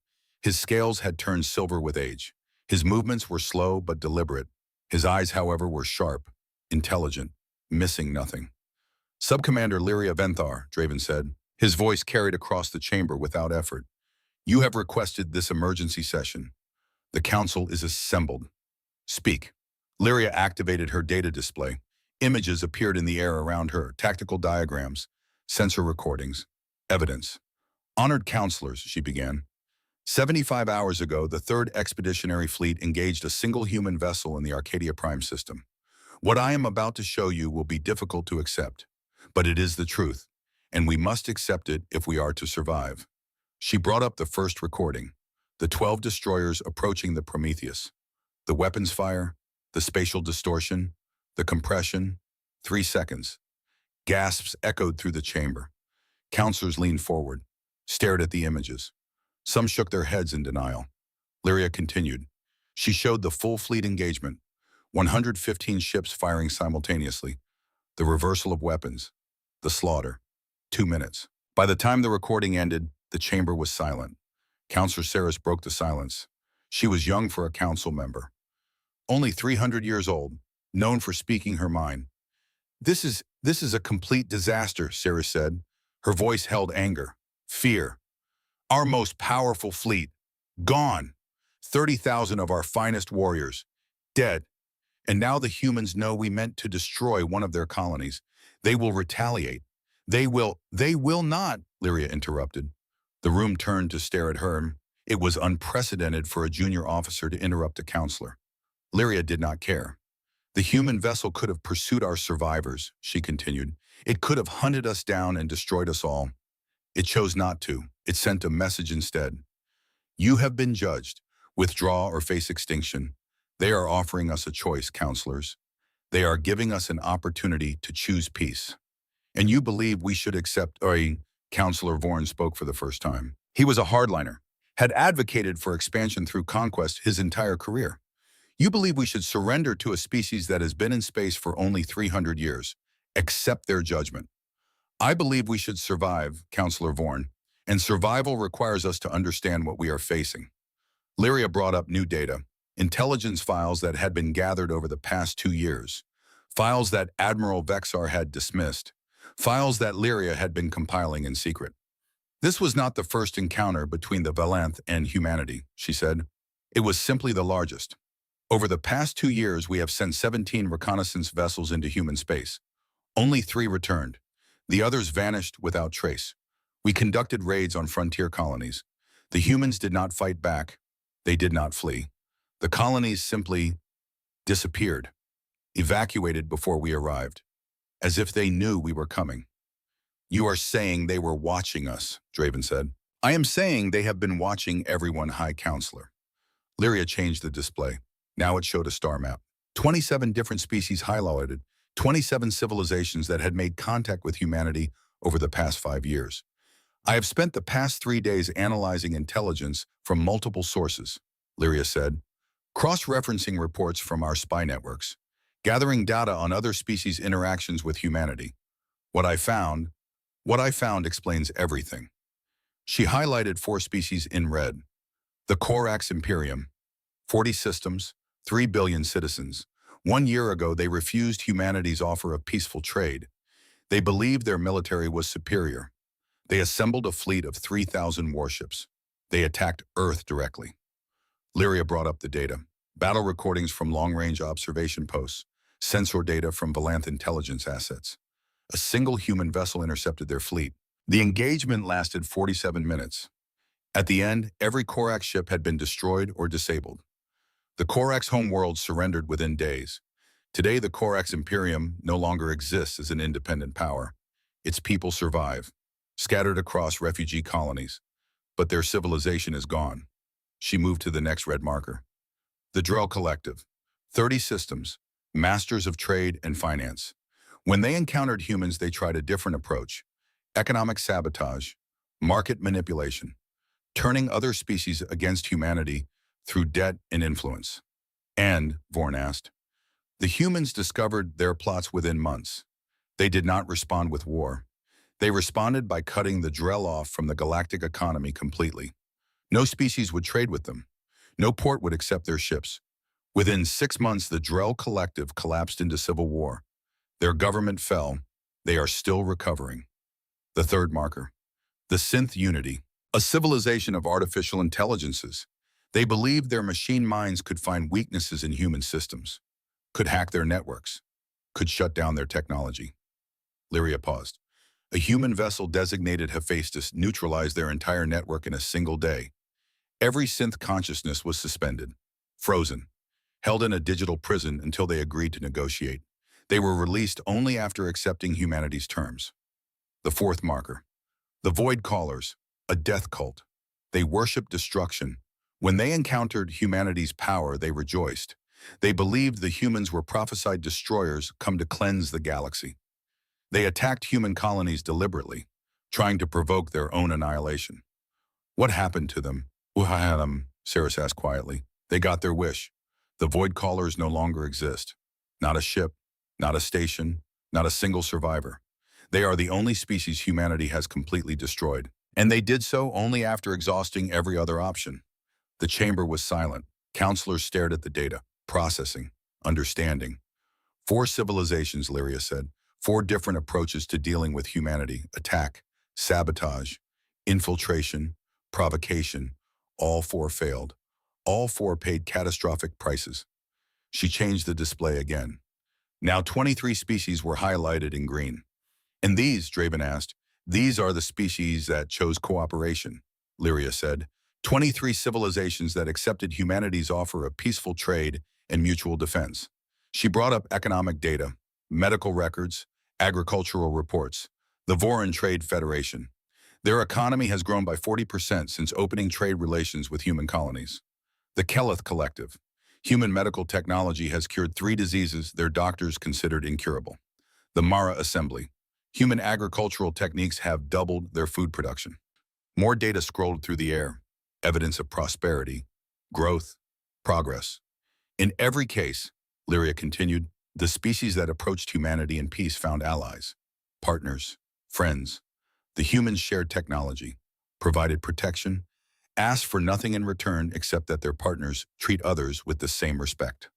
His scales had turned silver with age. His movements were slow but deliberate. His eyes, however, were sharp, intelligent, missing nothing. Subcommander Lyria Venthar, Draven said. His voice carried across the chamber without effort. You have requested this emergency session. The Council is assembled. Speak. Lyria activated her data display. Images appeared in the air around her, tactical diagrams, sensor recordings, evidence. Honored counselors, she began. 75 hours ago, the 3rd Expeditionary Fleet engaged a single human vessel in the Arcadia Prime system. What I am about to show you will be difficult to accept, but it is the truth, and we must accept it if we are to survive. She brought up the first recording, the 12 destroyers approaching the Prometheus. The weapons fire, the spatial distortion, the compression, 3 seconds. Gasps echoed through the chamber. Counselors leaned forward, stared at the images. Some shook their heads in denial. Lyria continued. She showed the full fleet engagement, 115 ships firing simultaneously, the reversal of weapons, the slaughter, 2 minutes. By the time the recording ended, the chamber was silent. Counselor Saris broke the silence. She was young for a council member. Only 300 years old, known for speaking her mind. This is a complete disaster, Saris said. Her voice held anger, fear. Our most powerful fleet, gone. 30,000 of our finest warriors, dead. And now the humans know we meant to destroy one of their colonies. They will retaliate. They will not, Lyria interrupted. The room turned to stare at her. It was unprecedented for a junior officer to interrupt a counselor. Lyria did not care. The human vessel could have pursued our survivors, she continued. It could have hunted us down and destroyed us all. It chose not to. It sent a message instead. You have been judged. Withdraw or face extinction. They are offering us a choice, counselors. They are giving us an opportunity to choose peace. And you believe we should accept, Counselor Vorn spoke for the first time. He was a hardliner, had advocated for expansion through conquest his entire career. You believe we should surrender to a species that has been in space for only 300 years. Accept their judgment. I believe we should survive, Counselor Vorn, and survival requires us to understand what we are facing. Lyria brought up new data, intelligence files that had been gathered over the past 2 years, files that Admiral Vexar had dismissed, files that Lyria had been compiling in secret. This was not the first encounter between the Valanth and humanity, she said. It was simply the largest. Over the past 2 years, we have sent 17 reconnaissance vessels into human space. Only 3 returned. The others vanished without trace. We conducted raids on frontier colonies. The humans did not fight back. They did not flee. The colonies simply disappeared, evacuated before we arrived, as if they knew we were coming. You are saying they were watching us, Draven said. I am saying they have been watching everyone, High Counselor. Lyria changed the display. Now it showed a star map. 27 different species highlighted, 27 civilizations that had made contact with humanity over the past 5 years. I have spent the past 3 days analyzing intelligence from multiple sources, Lyria said, cross-referencing reports from our spy networks, gathering data on other species' interactions with humanity. What I found explains everything. She highlighted 4 species in red. The Corax Imperium, 40 systems, 3 billion citizens. 1 year ago, they refused humanity's offer of peaceful trade. They believed their military was superior. They assembled a fleet of 3,000 warships. They attacked Earth directly. Lyria brought up the data. Battle recordings from long-range observation posts, sensor data from Valanth intelligence assets. A single human vessel intercepted their fleet. The engagement lasted 47 minutes. At the end, every Corax ship had been destroyed or disabled. The Corax homeworld surrendered within days. Today, the Corax Imperium no longer exists as an independent power. Its people survive, scattered across refugee colonies, but their civilization is gone. She moved to the next red marker. The Drell Collective, 30 systems, masters of trade and finance. When they encountered humans, they tried a different approach: economic sabotage, market manipulation, turning other species against humanity through debt and influence. And, Vorn asked, the humans discovered their plots within months. They did not respond with war. They responded by cutting the Drell off from the galactic economy completely. No species would trade with them. No port would accept their ships. Within 6 months, the Drell Collective collapsed into civil war. Their government fell. They are still recovering. The third marker. The Synth Unity, a civilization of artificial intelligences. They believed their machine minds could find weaknesses in human systems, could hack their networks, could shut down their technology. Lyria paused. A human vessel designated Hephaestus neutralized their entire network in a single day. Every synth consciousness was suspended, frozen, held in a digital prison until they agreed to negotiate. They were released only after accepting humanity's terms. The fourth marker. The Void Callers, a death cult. They worshiped destruction. When they encountered humanity's power, they rejoiced. They believed the humans were prophesied destroyers come to cleanse the galaxy. They attacked human colonies deliberately, trying to provoke their own annihilation. What happened to them? Saris asked quietly. They got their wish. The Void Callers no longer exist. Not a ship, not a station, not a single survivor. They are the only species humanity has completely destroyed. And they did so only after exhausting every other option. The chamber was silent. Counselors stared at the data, processing, understanding. 4 civilizations, Lyria said. 4 different approaches to dealing with humanity: attack, sabotage, infiltration, provocation. All 4 failed. All 4 paid catastrophic prices. She changed the display again. Now 23 species were highlighted in green. And these, Draven asked, these are the species that chose cooperation, Lyria said. 23 civilizations that accepted humanity's offer of peaceful trade and mutual defense. She brought up economic data, medical records, agricultural reports, the Foreign Trade Federation. Their economy has grown by 40% since opening trade relations with human colonies. The Kelleth Collective. Human medical technology has cured 3 diseases their doctors considered incurable. The Mara Assembly. Human agricultural techniques have doubled their food production. More data scrolled through the air. Evidence of prosperity, growth, progress. In every case, Lyria continued, the species that approached humanity in peace found allies, partners, friends. The humans shared technology, provided protection, asked for nothing in return except that their partners treat others with the same respect.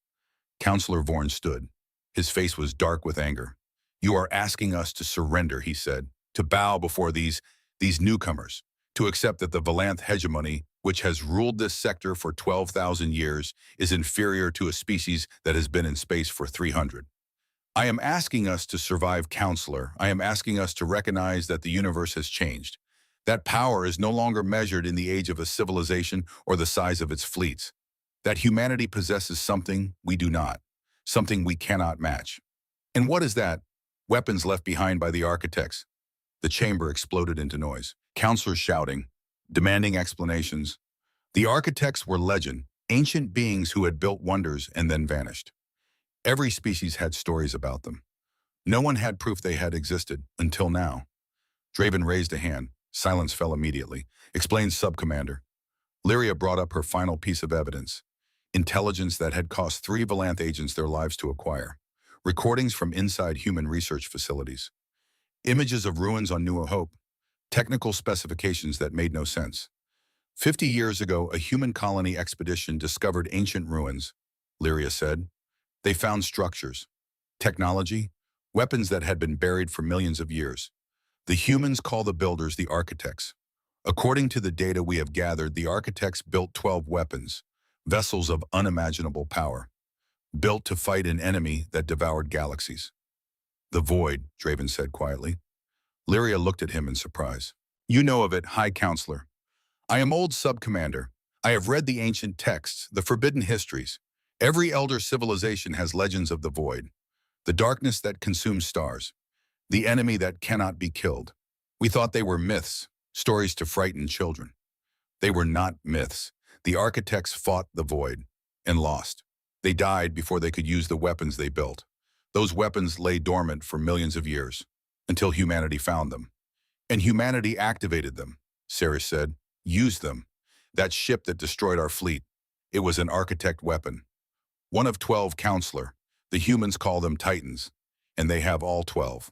Counselor Vorn stood. His face was dark with anger. You are asking us to surrender, he said, to bow before these newcomers, to accept that the Valanth hegemony, which has ruled this sector for 12,000 years, is inferior to a species that has been in space for 300. I am asking us to survive, Counselor. I am asking us to recognize that the universe has changed. That power is no longer measured in the age of a civilization or the size of its fleets. That humanity possesses something we do not, something we cannot match. And what is that? Weapons left behind by the architects. The chamber exploded into noise. Counselors shouting, demanding explanations. The architects were legend, ancient beings who had built wonders and then vanished. Every species had stories about them. No one had proof they had existed, until now. Draven raised a hand. Silence fell immediately. Explained Subcommander. Lyria brought up her final piece of evidence. Intelligence that had cost 3 Valanth agents their lives to acquire. Recordings from inside human research facilities. Images of ruins on New Hope. Technical specifications that made no sense. 50 years ago, a human colony expedition discovered ancient ruins, Lyria said. They found structures, technology, weapons that had been buried for millions of years. The humans call the builders the architects. According to the data we have gathered, the architects built 12 weapons, vessels of unimaginable power, built to fight an enemy that devoured galaxies. The void, Draven said quietly. Lyria looked at him in surprise. You know of it, High Counselor. I am old Subcommander. I have read the ancient texts, the forbidden histories. Every elder civilization has legends of the void, the darkness that consumes stars, the enemy that cannot be killed. We thought they were myths, stories to frighten children. They were not myths. The architects fought the void and lost. They died before they could use the weapons they built. Those weapons lay dormant for millions of years, until humanity found them. And humanity activated them, Ceres said. Used them. That ship that destroyed our fleet. It was an architect weapon. One of 12, Counselor. The humans call them Titans, and they have all 12.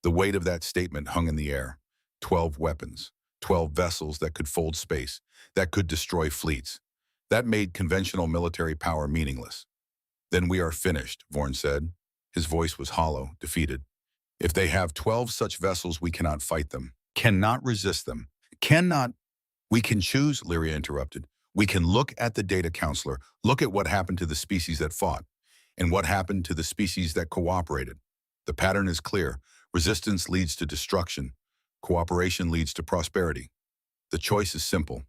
The weight of that statement hung in the air. 12 weapons, 12 vessels that could fold space, that could destroy fleets. That made conventional military power meaningless. Then we are finished, Vorn said. His voice was hollow, defeated. If they have 12 such vessels, we cannot fight them, cannot resist them, cannot. We can choose, Lyria interrupted. We can look at the data, Counselor, look at what happened to the species that fought, and what happened to the species that cooperated. The pattern is clear. Resistance leads to destruction. Cooperation leads to prosperity. The choice is simple.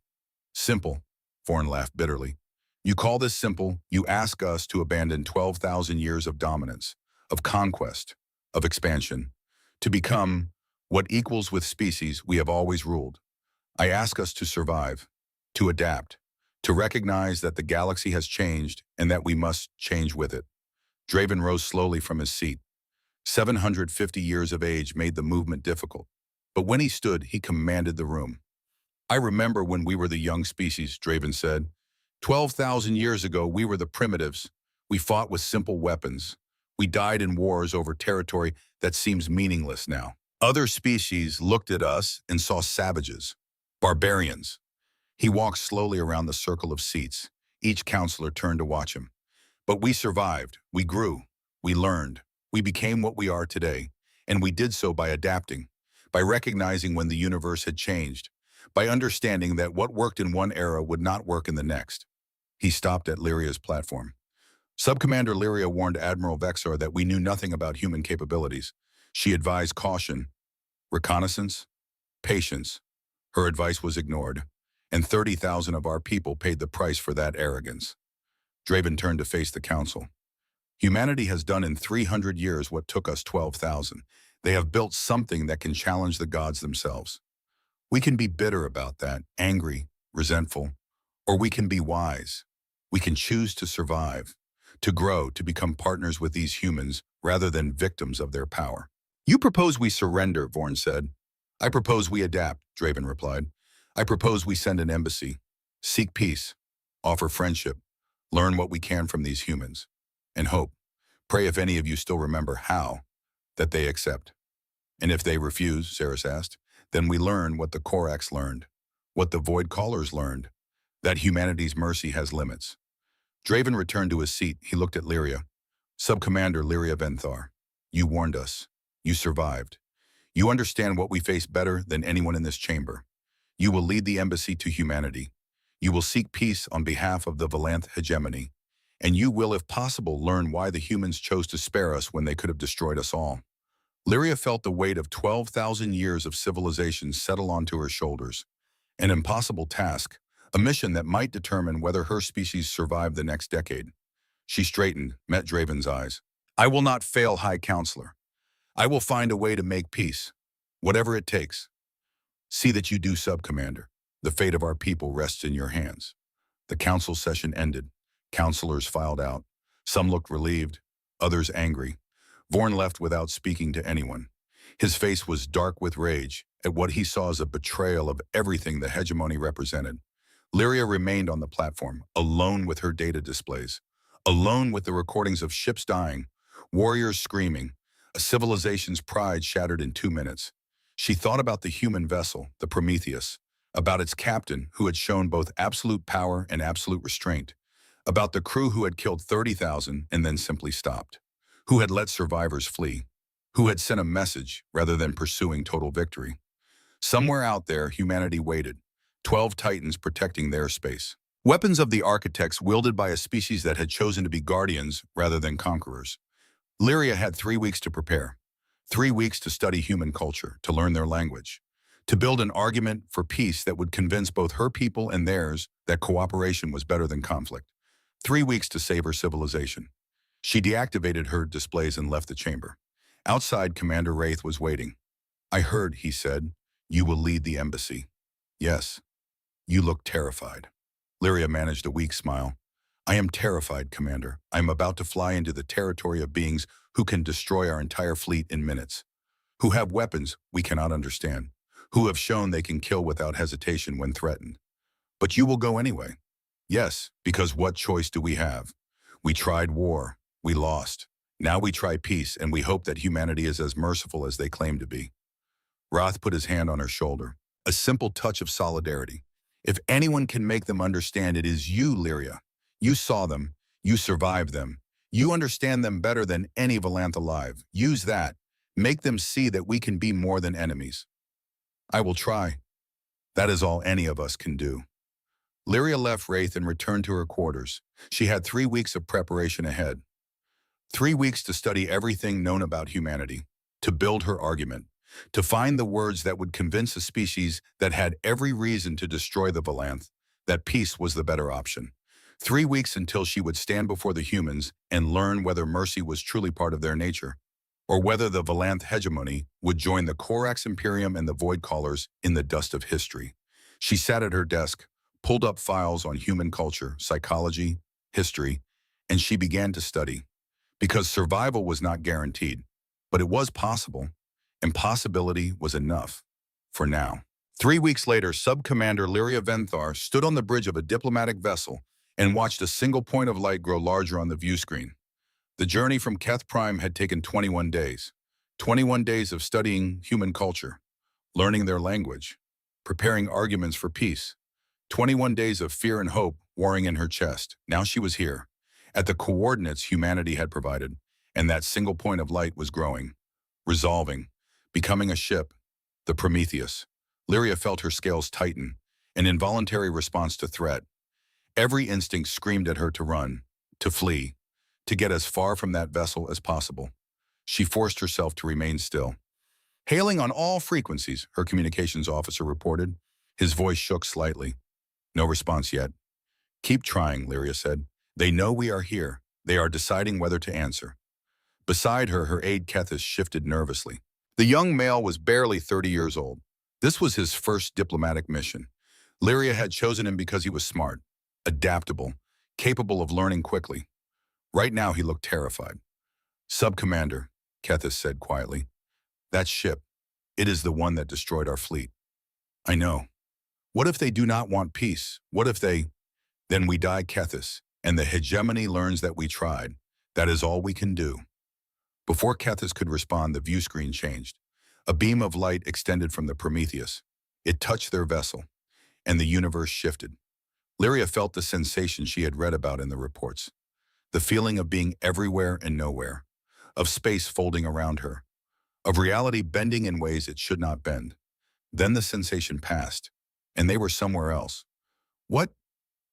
Simple, Vorn laughed bitterly. You call this simple, you ask us to abandon 12,000 years of dominance, of conquest, of expansion, to become what equals with species we have always ruled. I ask us to survive, to adapt, to recognize that the galaxy has changed and that we must change with it. Draven rose slowly from his seat. 750 years of age made the movement difficult, but when he stood, he commanded the room. I remember when we were the young species, Draven said. 12,000 years ago, we were the primitives. We fought with simple weapons. We died in wars over territory that seems meaningless now. Other species looked at us and saw savages, barbarians. He walked slowly around the circle of seats. Each counselor turned to watch him. But we survived. We grew. We learned. We became what we are today. And we did so by adapting, by recognizing when the universe had changed, by understanding that what worked in one era would not work in the next. He stopped at Lyria's platform. Subcommander Lyria warned Admiral Vexar that we knew nothing about human capabilities. She advised caution, reconnaissance, patience. Her advice was ignored, and 30,000 of our people paid the price for that arrogance. Draven turned to face the council. Humanity has done in 300 years what took us 12,000. They have built something that can challenge the gods themselves. We can be bitter about that, angry, resentful, or we can be wise. We can choose to survive, to grow, to become partners with these humans rather than victims of their power. You propose we surrender, Vorn said. I propose we adapt, Draven replied. I propose we send an embassy, seek peace, offer friendship, learn what we can from these humans, and hope. Pray if any of you still remember how, that they accept. And if they refuse, Saris asked, then we learn what the Korax learned, what the Void Callers learned, that humanity's mercy has limits. Draven returned to his seat. He looked at Lyria. Subcommander Lyria Venthar, you warned us. You survived. You understand what we face better than anyone in this chamber. You will lead the embassy to humanity. You will seek peace on behalf of the Valanth hegemony. And you will, if possible, learn why the humans chose to spare us when they could have destroyed us all. Lyria felt the weight of 12,000 years of civilization settle onto her shoulders. An impossible task, a mission that might determine whether her species survived the next decade. She straightened, met Draven's eyes. I will not fail, High Counselor. I will find a way to make peace, whatever it takes. See that you do, Sub-Commander. The fate of our people rests in your hands. The council session ended. Counselors filed out. Some looked relieved, others angry. Vorn left without speaking to anyone. His face was dark with rage at what he saw as a betrayal of everything the hegemony represented. Lyria remained on the platform, alone with her data displays, alone with the recordings of ships dying, warriors screaming, a civilization's pride shattered in 2 minutes. She thought about the human vessel, the Prometheus, about its captain who had shown both absolute power and absolute restraint, about the crew who had killed 30,000 and then simply stopped, who had let survivors flee, who had sent a message rather than pursuing total victory. Somewhere out there, humanity waited, 12 titans protecting their space. Weapons of the architects wielded by a species that had chosen to be guardians rather than conquerors. Lyria had 3 weeks to prepare, 3 weeks to study human culture, to learn their language, to build an argument for peace that would convince both her people and theirs that cooperation was better than conflict. 3 weeks to save her civilization. She deactivated her displays and left the chamber. Outside, Commander Wraith was waiting. I heard, he said, you will lead the embassy. Yes. You look terrified. Lyria managed a weak smile. I am terrified, Commander. I am about to fly into the territory of beings who can destroy our entire fleet in minutes, who have weapons we cannot understand, who have shown they can kill without hesitation when threatened. But you will go anyway. Yes, because what choice do we have? We tried war. We lost. Now we try peace, and we hope that humanity is as merciful as they claim to be. Roth put his hand on her shoulder. A simple touch of solidarity. If anyone can make them understand, it is you, Lyria. You saw them. You survived them. You understand them better than any Valanth alive. Use that. Make them see that we can be more than enemies. I will try. That is all any of us can do. Lyria left Wraith and returned to her quarters. She had 3 weeks of preparation ahead. 3 weeks to study everything known about humanity, to build her argument, to find the words that would convince a species that had every reason to destroy the Valanth, that peace was the better option. 3 weeks until she would stand before the humans and learn whether mercy was truly part of their nature, or whether the Valanth hegemony would join the Korax Imperium and the Void Callers in the dust of history. She sat at her desk, pulled up files on human culture, psychology, history, and she began to study. Because survival was not guaranteed, but it was possible. Impossibility was enough. For now. 3 weeks later, Sub-Commander Lyria Venthar stood on the bridge of a diplomatic vessel and watched a single point of light grow larger on the view screen. The journey from Keth Prime had taken 21 days. 21 days of studying human culture, learning their language, preparing arguments for peace. 21 days of fear and hope warring in her chest. Now she was here, at the coordinates humanity had provided, and that single point of light was growing, resolving, becoming a ship, the Prometheus. Lyria felt her scales tighten, an involuntary response to threat. Every instinct screamed at her to run, to flee, to get as far from that vessel as possible. She forced herself to remain still. Hailing on all frequencies, her communications officer reported. His voice shook slightly. No response yet. Keep trying, Lyria said. They know we are here. They are deciding whether to answer. Beside her, her aide Kethis shifted nervously. The young male was barely 30 years old. This was his first diplomatic mission. Lyria had chosen him because he was smart, adaptable, capable of learning quickly. Right now, he looked terrified. "Sub-Commander," Kethis said quietly, "that ship, it is the one that destroyed our fleet." "I know. What if they do not want peace? What if they—" "Then we die, Kethis, and the hegemony learns that we tried. That is all we can do." Before Kethis could respond, the view screen changed. A beam of light extended from the Prometheus. It touched their vessel, and the universe shifted. Lyria felt the sensation she had read about in the reports. The feeling of being everywhere and nowhere, of space folding around her, of reality bending in ways it should not bend. Then the sensation passed, and they were somewhere else. "What?"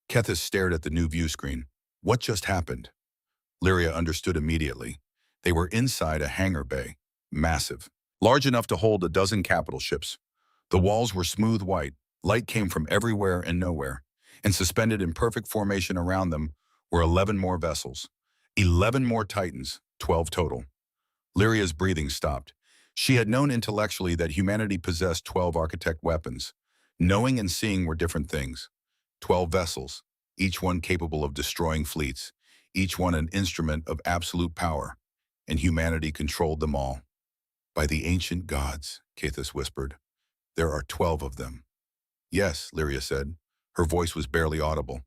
Kethis stared at the new view screen. "What just happened?" Lyria understood immediately. They were inside a hangar bay, massive, large enough to hold a dozen capital ships. The walls were smooth white, light came from everywhere and nowhere, and suspended in perfect formation around them were 11 more vessels. 11 more Titans, 12 total. Lyria's breathing stopped. She had known intellectually that humanity possessed 12 architect weapons. Knowing and seeing were different things. 12 vessels, each one capable of destroying fleets, each one an instrument of absolute power, and humanity controlled them all. "By the ancient gods," Kethis whispered, "there are 12 of them." "Yes," Lyria said. Her voice was barely audible.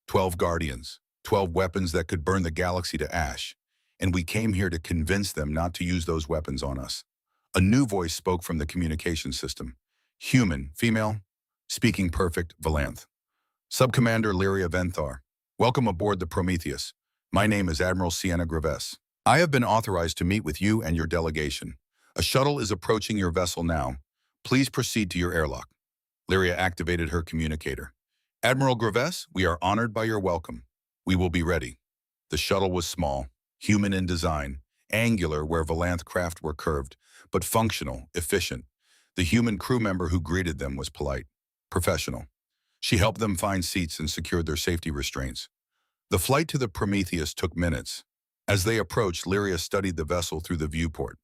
12 guardians, 12 weapons that could burn the galaxy to ash. And we came here to convince them not to use those weapons on us. A new voice spoke from the communication system. "Human, female, speaking perfect, Valanth. Sub-Commander Lyria Venthar, welcome aboard the Prometheus. My name is Admiral Sienna Graves. I have been authorized to meet with you and your delegation. A shuttle is approaching your vessel now. Please proceed to your airlock." Lyria activated her communicator. "Admiral Graves, we are honored by your welcome. We will be ready." The shuttle was small, human in design, angular where Valanth craft were curved, but functional, efficient. The human crew member who greeted them was polite, professional. She helped them find seats and secured their safety restraints. The flight to the Prometheus took minutes. As they approached, Lyria studied the vessel through the viewport.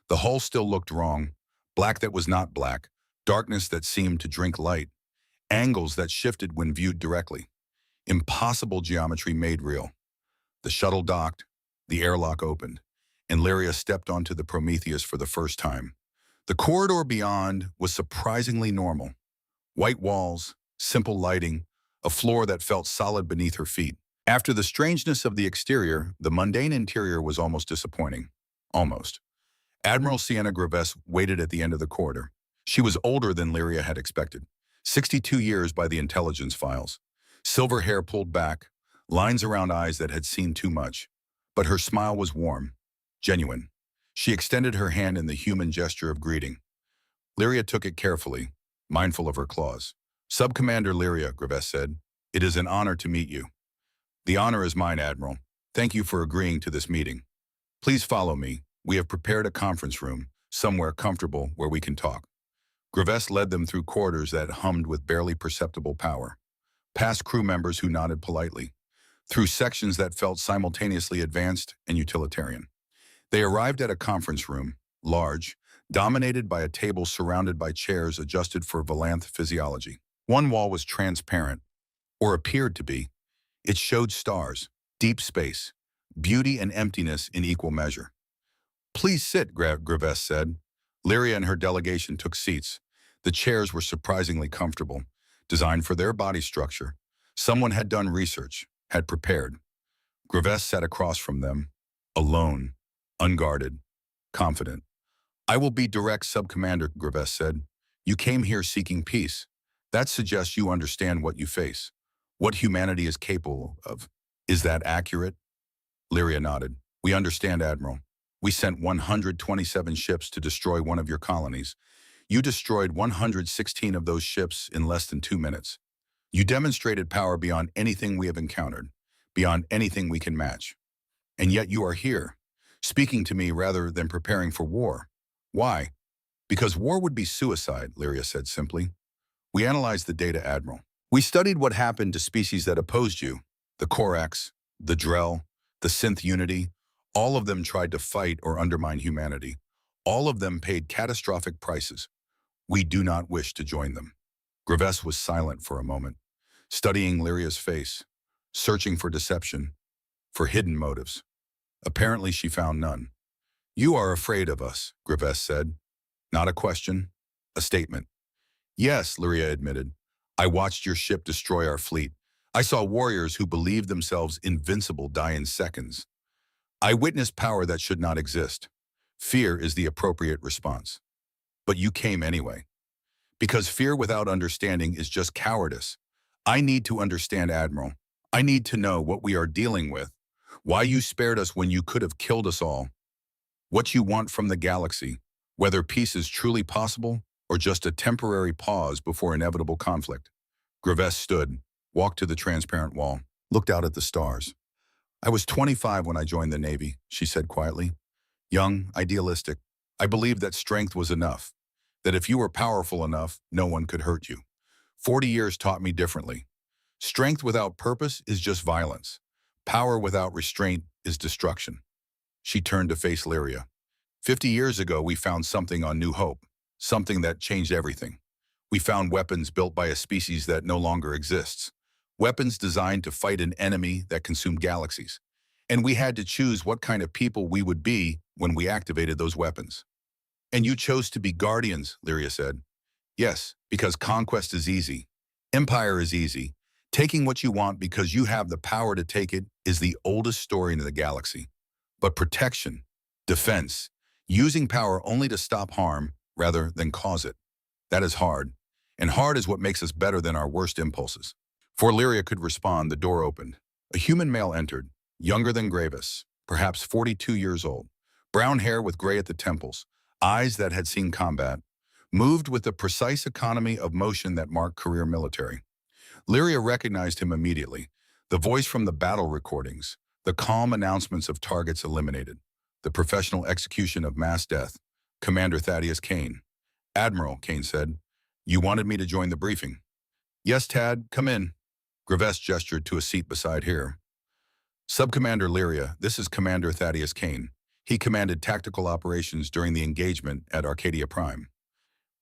The hull still looked wrong, black that was not black, darkness that seemed to drink light, angles that shifted when viewed directly. Impossible geometry made real. The shuttle docked, the airlock opened, and Lyria stepped onto the Prometheus for the first time. The corridor beyond was surprisingly normal. White walls, simple lighting, a floor that felt solid beneath her feet. After the strangeness of the exterior, the mundane interior was almost disappointing. Almost. Admiral Sienna Graves waited at the end of the corridor. She was older than Lyria had expected. 62 years by the intelligence files. Silver hair pulled back, lines around eyes that had seen too much. But her smile was warm, genuine. She extended her hand in the human gesture of greeting. Lyria took it carefully, mindful of her claws. "Sub-Commander Lyria," Graves said, "it is an honor to meet you." "The honor is mine, Admiral. Thank you for agreeing to this meeting. Please follow me. We have prepared a conference room, somewhere comfortable where we can talk." Graves led them through corridors that hummed with barely perceptible power, past crew members who nodded politely, through sections that felt simultaneously advanced and utilitarian. They arrived at a conference room, large, dominated by a table surrounded by chairs adjusted for Valanth physiology. One wall was transparent, or appeared to be. It showed stars, deep space, beauty and emptiness in equal measure. "Please sit," Graves said. Lyria and her delegation took seats. The chairs were surprisingly comfortable, designed for their body structure. Someone had done research, had prepared. Graves sat across from them, alone, unguarded, confident. "I will be direct, Sub-Commander," Graves said. "You came here seeking peace. That suggests you understand what you face, what humanity is capable of. Is that accurate?" Lyria nodded. "We understand, Admiral. We sent 127 ships to destroy one of your colonies. You destroyed 116 of those ships in less than 2 minutes. You demonstrated power beyond anything we have encountered, beyond anything we can match. And yet you are here, speaking to me rather than preparing for war. Why?" "Because war would be suicide," Lyria said simply. "We analyzed the data, Admiral. We studied what happened to species that opposed you, the Korax, the Drell, the synth unity, all of them tried to fight or undermine humanity. All of them paid catastrophic prices. We do not wish to join them. Graves was silent for a moment, studying Lyria's face, searching for deception, for hidden motives. Apparently she found none. You are afraid of us, Graves said. Not a question, a statement. Yes, Lyria admitted. I watched your ship destroy our fleet. I saw warriors who believed themselves invincible die in seconds. I witnessed power that should not exist. Fear is the appropriate response. But you came anyway. Because fear without understanding is just cowardice. I need to understand, Admiral. I need to know what we are dealing with, why you spared us when you could have killed us all, what you want from the galaxy, whether peace is truly possible or just a temporary pause before inevitable conflict. Graves stood, walked to the transparent wall, looked out at the stars. I was 25 when I joined the Navy, she said quietly. Young, idealistic. I believed that strength was enough, that if you were powerful enough, no one could hurt you. 40 years taught me differently. Strength without purpose is just violence. Power without restraint is destruction. She turned to face Lyria. 50 years ago, we found something on New Hope, something that changed everything. We found weapons built by a species that no longer exists. Weapons designed to fight an enemy that consumed galaxies. And we had to choose what kind of people we would be when we activated those weapons. And you chose to be guardians, Lyria said. Yes, because conquest is easy. Empire is easy. Taking what you want because you have the power to take it is the oldest story in the galaxy. But protection, defense, using power only to stop harm rather than cause it, that is hard. And hard is what makes us better than our worst impulses. Before Lyria could respond, the door opened. A human male entered, younger than Graves, perhaps 42 years old. Brown hair with gray at the temples, eyes that had seen combat, moved with the precise economy of motion that marked career military. Lyria recognized him immediately. The voice from the battle recordings, the calm announcements of targets eliminated, the professional execution of mass death. Commander Thaddeus Kane. Admiral, Kane said, you wanted me to join the briefing. Yes, Tad, come in. Graves gestured to a seat beside here. Subcommander Lyria, this is Commander Thaddeus Kane. He commanded tactical operations during the engagement at Arcadia Prime.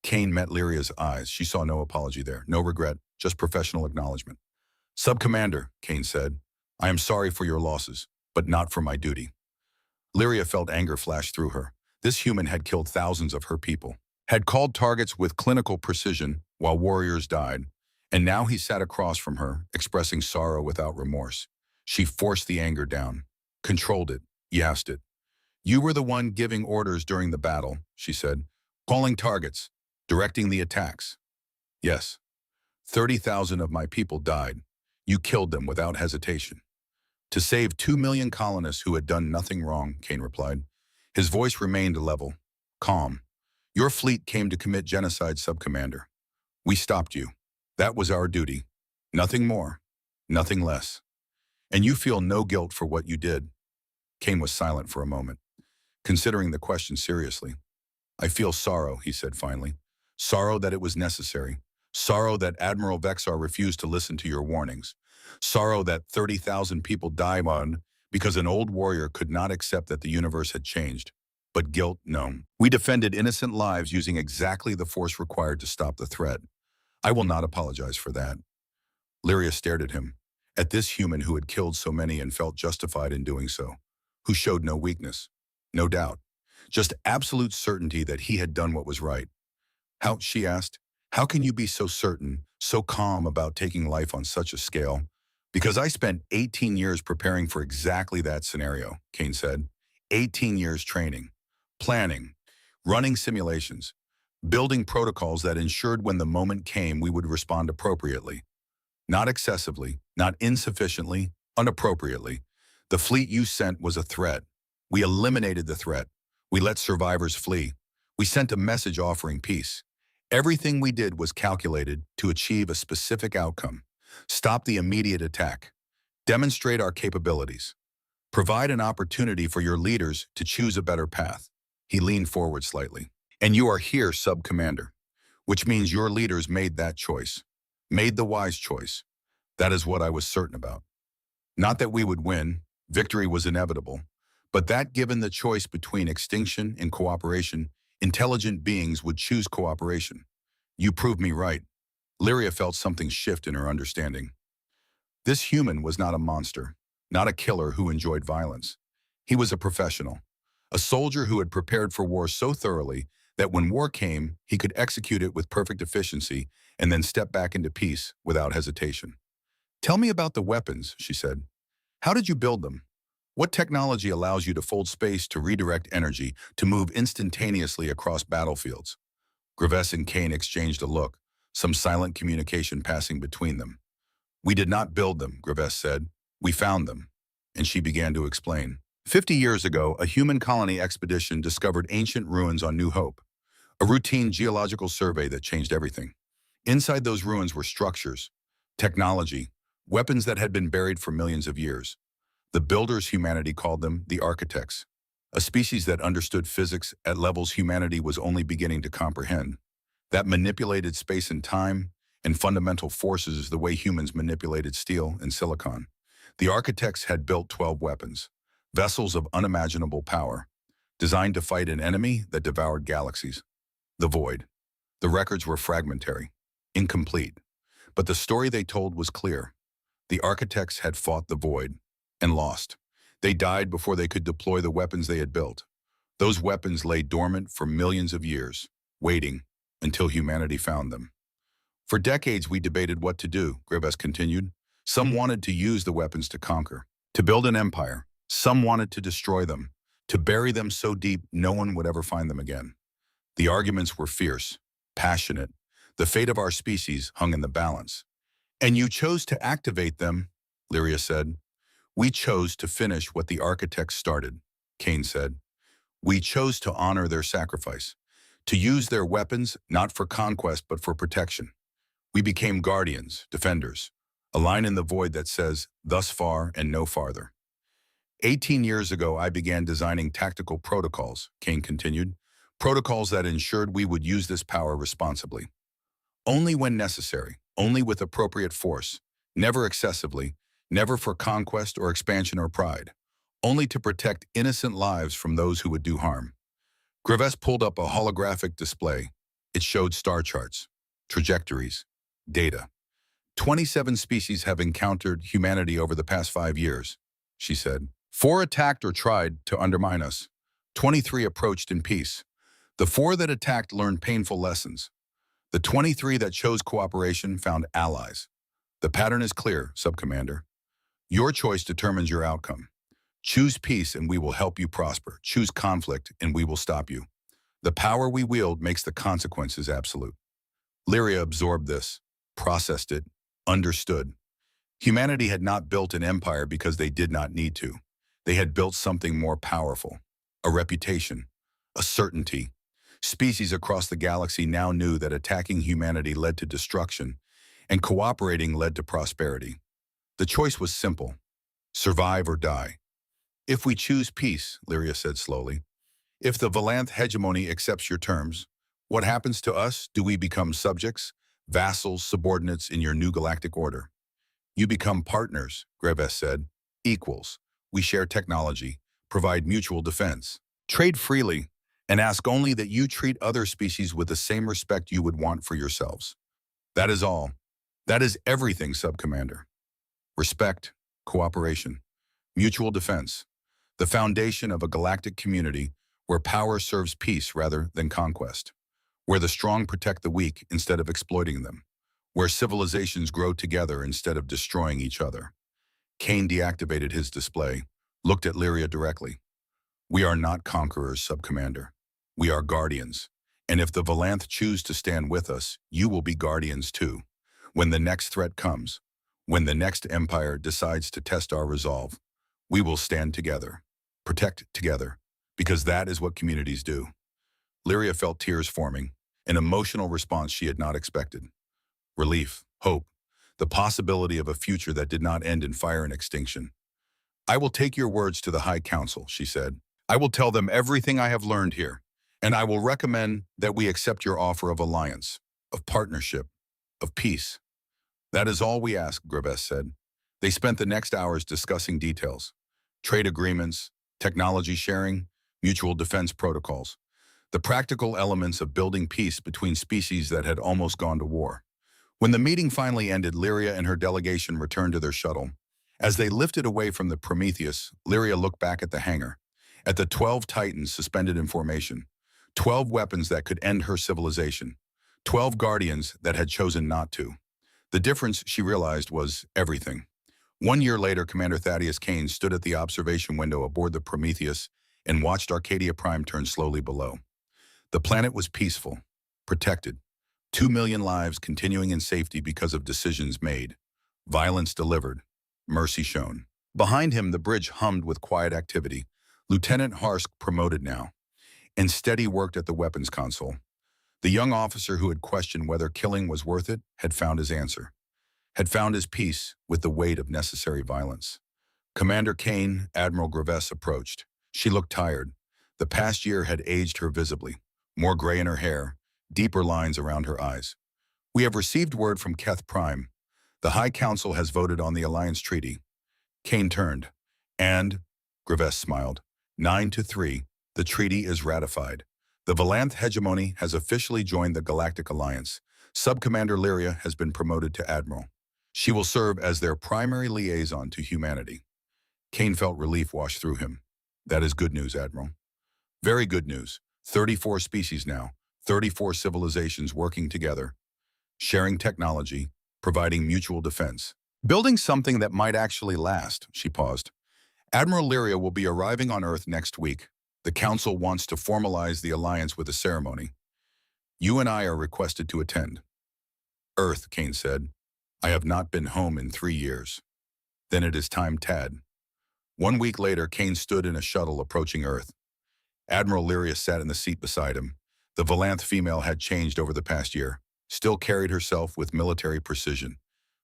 Kane met Lyria's eyes. She saw no apology there, no regret, just professional acknowledgement. Subcommander, Kane said, I am sorry for your losses, but not for my duty. Lyria felt anger flash through her. This human had killed thousands of her people, had called targets with clinical precision while warriors died, and now he sat across from her, expressing sorrow without remorse. She forced the anger down, controlled it, yassed it. You were the one giving orders during the battle, she said, calling targets, directing the attacks. Yes, 30,000 of my people died. You killed them without hesitation. To save 2 million colonists who had done nothing wrong, Kane replied. His voice remained level, calm. Your fleet came to commit genocide, Subcommander. We stopped you. That was our duty. Nothing more, nothing less. And you feel no guilt for what you did. Kane was silent for a moment, considering the question seriously. I feel sorrow, he said finally. Sorrow that it was necessary. Sorrow that Admiral Vexar refused to listen to your warnings. Sorrow that 30,000 people died on because an old warrior could not accept that the universe had changed. But guilt, no. We defended innocent lives using exactly the force required to stop the threat. I will not apologize for that. Lyria stared at him, at this human who had killed so many and felt justified in doing so, who showed no weakness, no doubt, just absolute certainty that he had done what was right. How, she asked, how can you be so certain, so calm about taking life on such a scale? Because I spent 18 years preparing for exactly that scenario, Kane said. 18 years training, planning, running simulations, building protocols that ensured when the moment came we would respond appropriately. Not excessively, not insufficiently, inappropriately. The fleet you sent was a threat. We eliminated the threat. We let survivors flee. We sent a message offering peace. Everything we did was calculated to achieve a specific outcome. Stop the immediate attack. Demonstrate our capabilities. Provide an opportunity for your leaders to choose a better path. He leaned forward slightly. And you are here, Sub-Commander, which means your leaders made that choice, made the wise choice. That is what I was certain about. Not that we would win, Victory was inevitable. But that given the choice between extinction and cooperation, intelligent beings would choose cooperation. You proved me right. Lyria felt something shift in her understanding. This human was not a monster, not a killer who enjoyed violence. He was a professional, a soldier who had prepared for war so thoroughly that when war came, he could execute it with perfect efficiency and then step back into peace without hesitation. Tell me about the weapons, she said. How did you build them? What technology allows you to fold space to redirect energy to move instantaneously across battlefields? Graves and Kane exchanged a look, some silent communication passing between them. We did not build them, Graves said. We found them. And she began to explain. 50 years ago, a human colony expedition discovered ancient ruins on New Hope, a routine geological survey that changed everything. Inside those ruins were structures, technology, weapons that had been buried for millions of years. The builders humanity called them the architects, a species that understood physics at levels humanity was only beginning to comprehend, that manipulated space and time and fundamental forces the way humans manipulated steel and silicon. The architects had built 12 weapons, vessels of unimaginable power, designed to fight an enemy that devoured galaxies. The void. The records were fragmentary, incomplete, but the story they told was clear. The architects had fought the void and lost. They died before they could deploy the weapons they had built. Those weapons lay dormant for millions of years, waiting until humanity found them. For decades, we debated what to do, Graves continued. Some wanted to use the weapons to conquer, to build an empire. Some wanted to destroy them, to bury them so deep no one would ever find them again. The arguments were fierce, passionate. The fate of our species hung in the balance. And you chose to activate them, Lyria said. We chose to finish what the architects started, Kane said. We chose to honor their sacrifice, to use their weapons not for conquest but for protection. We became guardians, defenders, a line in the void that says, thus far and no farther. 18 years ago, I began designing tactical protocols, Kane continued, protocols that ensured we would use this power responsibly. Only when necessary, only with appropriate force, never excessively, never for conquest or expansion or pride, only to protect innocent lives from those who would do harm. Graves pulled up a holographic display. It showed star charts, trajectories, data. 27 species have encountered humanity over the past 5 years, she said. 4 attacked or tried to undermine us. 23 approached in peace. The 4 that attacked learned painful lessons. The 23 that chose cooperation found allies. The pattern is clear, Subcommander. Your choice determines your outcome. Choose peace and we will help you prosper. Choose conflict and we will stop you. The power we wield makes the consequences absolute. Lyria absorbed this, processed it, understood. Humanity had not built an empire because they did not need to. They had built something more powerful, a reputation, a certainty. Species across the galaxy now knew that attacking humanity led to destruction, and cooperating led to prosperity. The choice was simple: survive or die. If we choose peace, Lyria said slowly, if the Valanth hegemony accepts your terms, what happens to us? Do we become subjects, vassals, subordinates in your new galactic order? You become partners, Graves said, equals. We share technology, provide mutual defense, trade freely, and ask only that you treat other species with the same respect you would want for yourselves. That is all. That is everything, Subcommander. Respect, cooperation, mutual defense, the foundation of a galactic community where power serves peace rather than conquest, where the strong protect the weak instead of exploiting them, where civilizations grow together instead of destroying each other. Kane deactivated his display, looked at Lyria directly. We are not conquerors, Subcommander. We are guardians. And if the Valanth choose to stand with us, you will be guardians too. When the next threat comes, when the next empire decides to test our resolve, we will stand together, protect together, because that is what communities do. Lyria felt tears forming, an emotional response she had not expected. Relief, hope, the possibility of a future that did not end in fire and extinction. I will take your words to the High Council, she said. I will tell them everything I have learned here, and I will recommend that we accept your offer of alliance, of partnership, of peace. That is all we ask, Graves said. They spent the next hours discussing details. trade agreements, technology sharing, mutual defense protocols. The practical elements of building peace between species that had almost gone to war. When the meeting finally ended, Lyria and her delegation returned to their shuttle. As they lifted away from the Prometheus, Lyria looked back at the hangar, at the 12 Titans suspended in formation, 12 weapons that could end her civilization, 12 guardians that had chosen not to. The difference, she realized, was everything. 1 year later, Commander Thaddeus Kane stood at the observation window aboard the Prometheus and watched Arcadia Prime turn slowly below. The planet was peaceful, protected. 2 million lives continuing in safety because of decisions made. Violence delivered. Mercy shown. Behind him, the bridge hummed with quiet activity. Lieutenant Harsk, promoted now, and Steady worked at the weapons console. The young officer who had questioned whether killing was worth it had found his answer, had found his peace with the weight of necessary violence. Commander Kane, Admiral Graves, approached. She looked tired. The past year had aged her visibly. More gray in her hair, deeper lines around her eyes. We have received word from Keth Prime. The High Council has voted on the Alliance Treaty. Kane turned. And, Graves smiled, 9-3, the treaty is ratified. The Valanth hegemony has officially joined the Galactic Alliance. Subcommander Lyria has been promoted to Admiral. She will serve as their primary liaison to humanity. Kane felt relief wash through him. That is good news, Admiral. Very good news. 34 species now, 34 civilizations working together, sharing technology, providing mutual defense. Building something that might actually last, she paused. Admiral Lyria will be arriving on Earth next week. The Council wants to formalize the alliance with a ceremony. You and I are requested to attend. Earth, Kane said. I have not been home in 3 years. Then it is time, Tad. 1 week later, Kane stood in a shuttle approaching Earth. Admiral Lyria sat in the seat beside him. The Valanth female had changed over the past year, still carried herself with military precision.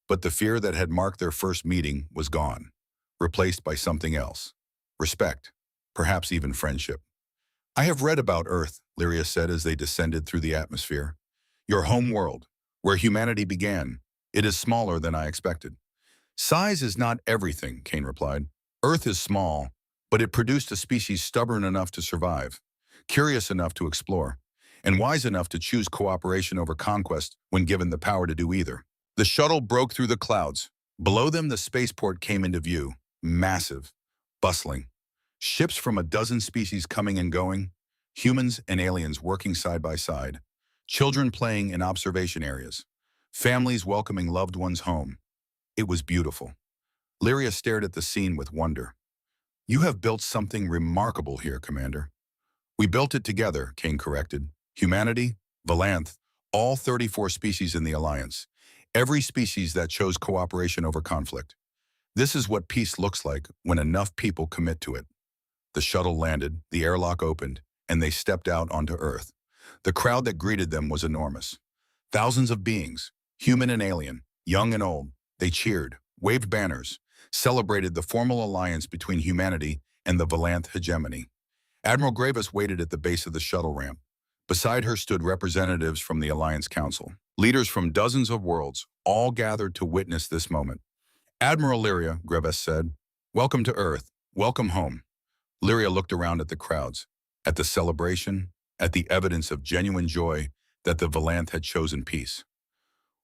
But the fear that had marked their first meeting was gone, replaced by something else. Respect, perhaps even friendship. I have read about Earth, Lyria said as they descended through the atmosphere. Your home world, where humanity began. It is smaller than I expected. Size is not everything, Kane replied. Earth is small, but it produced a species stubborn enough to survive, curious enough to explore, and wise enough to choose cooperation over conquest when given the power to do either. The shuttle broke through the clouds. Below them, the spaceport came into view, massive, bustling. Ships from a dozen species coming and going, humans and aliens working side by side, children playing in observation areas, families welcoming loved ones home. It was beautiful. Lyria stared at the scene with wonder. You have built something remarkable here, Commander. We built it together, Kane corrected. Humanity, Valanth, all 34 species in the Alliance. Every species that chose cooperation over conflict. This is what peace looks like when enough people commit to it. The shuttle landed, the airlock opened, and they stepped out onto Earth. The crowd that greeted them was enormous. Thousands of beings, human and alien, young and old. They cheered, waved banners, celebrated the formal alliance between humanity and the Valanth hegemony. Admiral Graves waited at the base of the shuttle ramp. Beside her stood representatives from the Alliance Council, leaders from dozens of worlds, all gathered to witness this moment. Admiral Lyria, Graves said, welcome to Earth, welcome home. Lyria looked around at the crowds, at the celebration, at the evidence of genuine joy that the Valanth had chosen peace.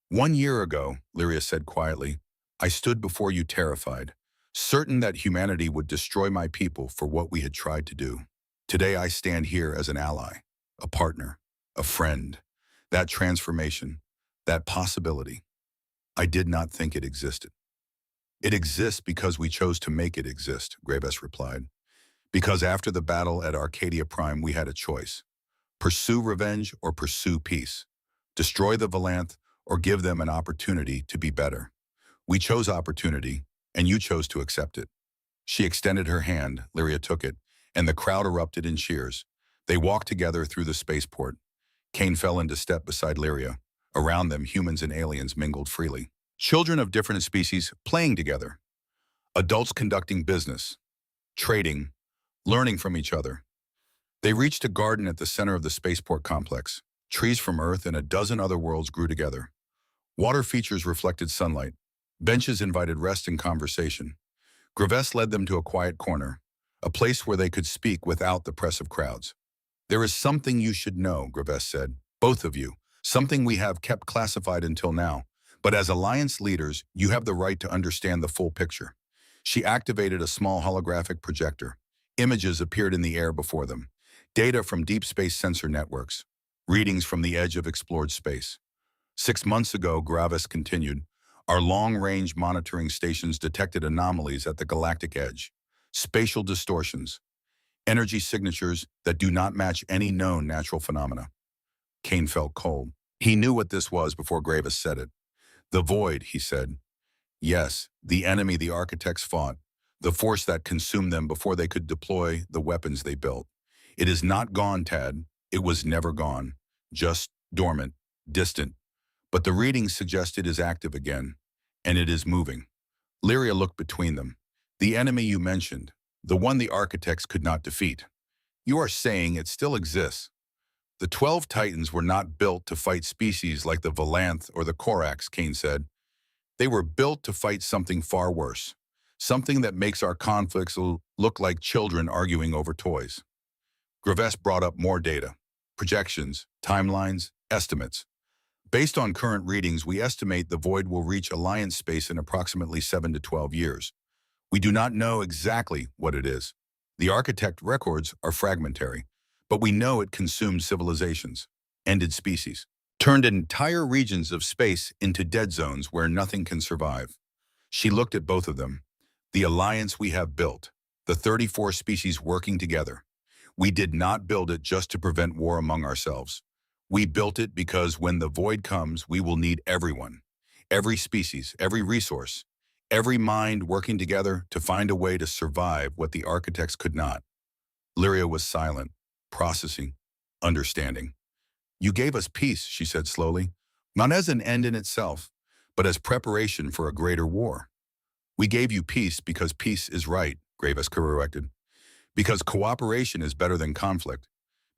1 year ago, Lyria said quietly, I stood before you terrified, certain that humanity would destroy my people for what we had tried to do. Today I stand here as an ally, a partner, a friend. That transformation, that possibility, I did not think it existed. It exists because we chose to make it exist, Graves replied. Because after the battle at Arcadia Prime, we had a choice. Pursue revenge or pursue peace. Destroy the Valanth or give them an opportunity to be better. We chose opportunity, and you chose to accept it. She extended her hand, Lyria took it, and the crowd erupted in cheers. They walked together through the spaceport. Kane fell into step beside Lyria. Around them, humans and aliens mingled freely. Children of different species playing together. Adults conducting business, trading, learning from each other. They reached a garden at the center of the spaceport complex. Trees from Earth and a dozen other worlds grew together. Water features reflected sunlight. Benches invited rest and conversation. Graves led them to a quiet corner, a place where they could speak without the press of crowds. There is something you should know, Graves said, both of you, something we have kept classified until now. But as Alliance leaders, you have the right to understand the full picture. She activated a small holographic projector. Images appeared in the air before them. Data from deep space sensor networks. Readings from the edge of explored space. 6 months ago, Gravis continued, our long-range monitoring stations detected anomalies at the galactic edge. Spatial distortions. Energy signatures that do not match any known natural phenomena. Kane felt cold. He knew what this was before Gravis said it. The void, he said. Yes, the enemy the architects fought, the force that consumed them before they could deploy the weapons they built. It is not gone, Tad. It was never gone. Just dormant, distant. But the readings suggest it is active again, and it is moving. Lyria looked between them. The enemy you mentioned, the one the architects could not defeat. You are saying it still exists. The 12 Titans were not built to fight species like the Valanth or the Corax, Kane said. They were built to fight something far worse, something that makes our conflicts look like children arguing over toys. Graves brought up more data, projections, timelines, estimates. Based on current readings, we estimate the void will reach Alliance space in approximately 7 to 12 years. We do not know exactly what it is. The architect records are fragmentary, but we know it consumed civilizations, ended species, turned entire regions of space into dead zones where nothing can survive. She looked at both of them. The alliance we have built, the 34 species working together. We did not build it just to prevent war among ourselves. We built it because when the void comes, we will need everyone, every species, every resource, every mind working together to find a way to survive what the architects could not. Lyria was silent, processing, understanding. You gave us peace, she said slowly, not as an end in itself, but as preparation for a greater war. We gave you peace because peace is right, Graves corrected. Because cooperation is better than conflict.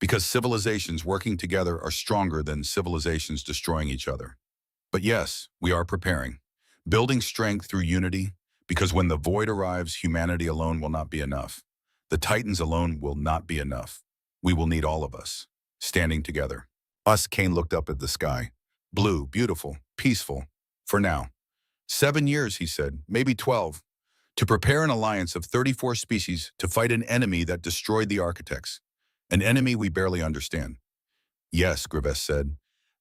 Because civilizations working together are stronger than civilizations destroying each other. But yes, we are preparing. Building strength through unity, because when the void arrives, humanity alone will not be enough. The Titans alone will not be enough. We will need all of us, standing together. Us, Kane looked up at the sky. Blue, beautiful, peaceful. For now. 7 years, he said, maybe 12. To prepare an alliance of 34 species to fight an enemy that destroyed the architects. An enemy we barely understand. Yes, Graves said.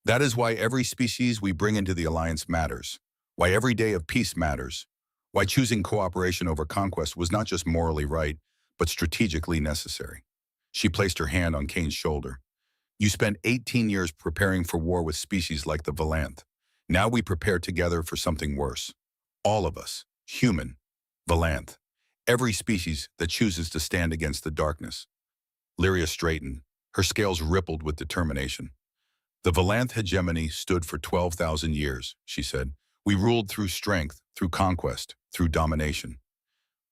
That is why every species we bring into the alliance matters. Why every day of peace matters. Why choosing cooperation over conquest was not just morally right, but strategically necessary. She placed her hand on Kane's shoulder. You spent 18 years preparing for war with species like the Valanth. Now we prepare together for something worse. All of us, human, Valanth, every species that chooses to stand against the darkness. Lyria straightened. Her scales rippled with determination. The Valanth hegemony stood for 12,000 years, she said. We ruled through strength, through conquest, through domination.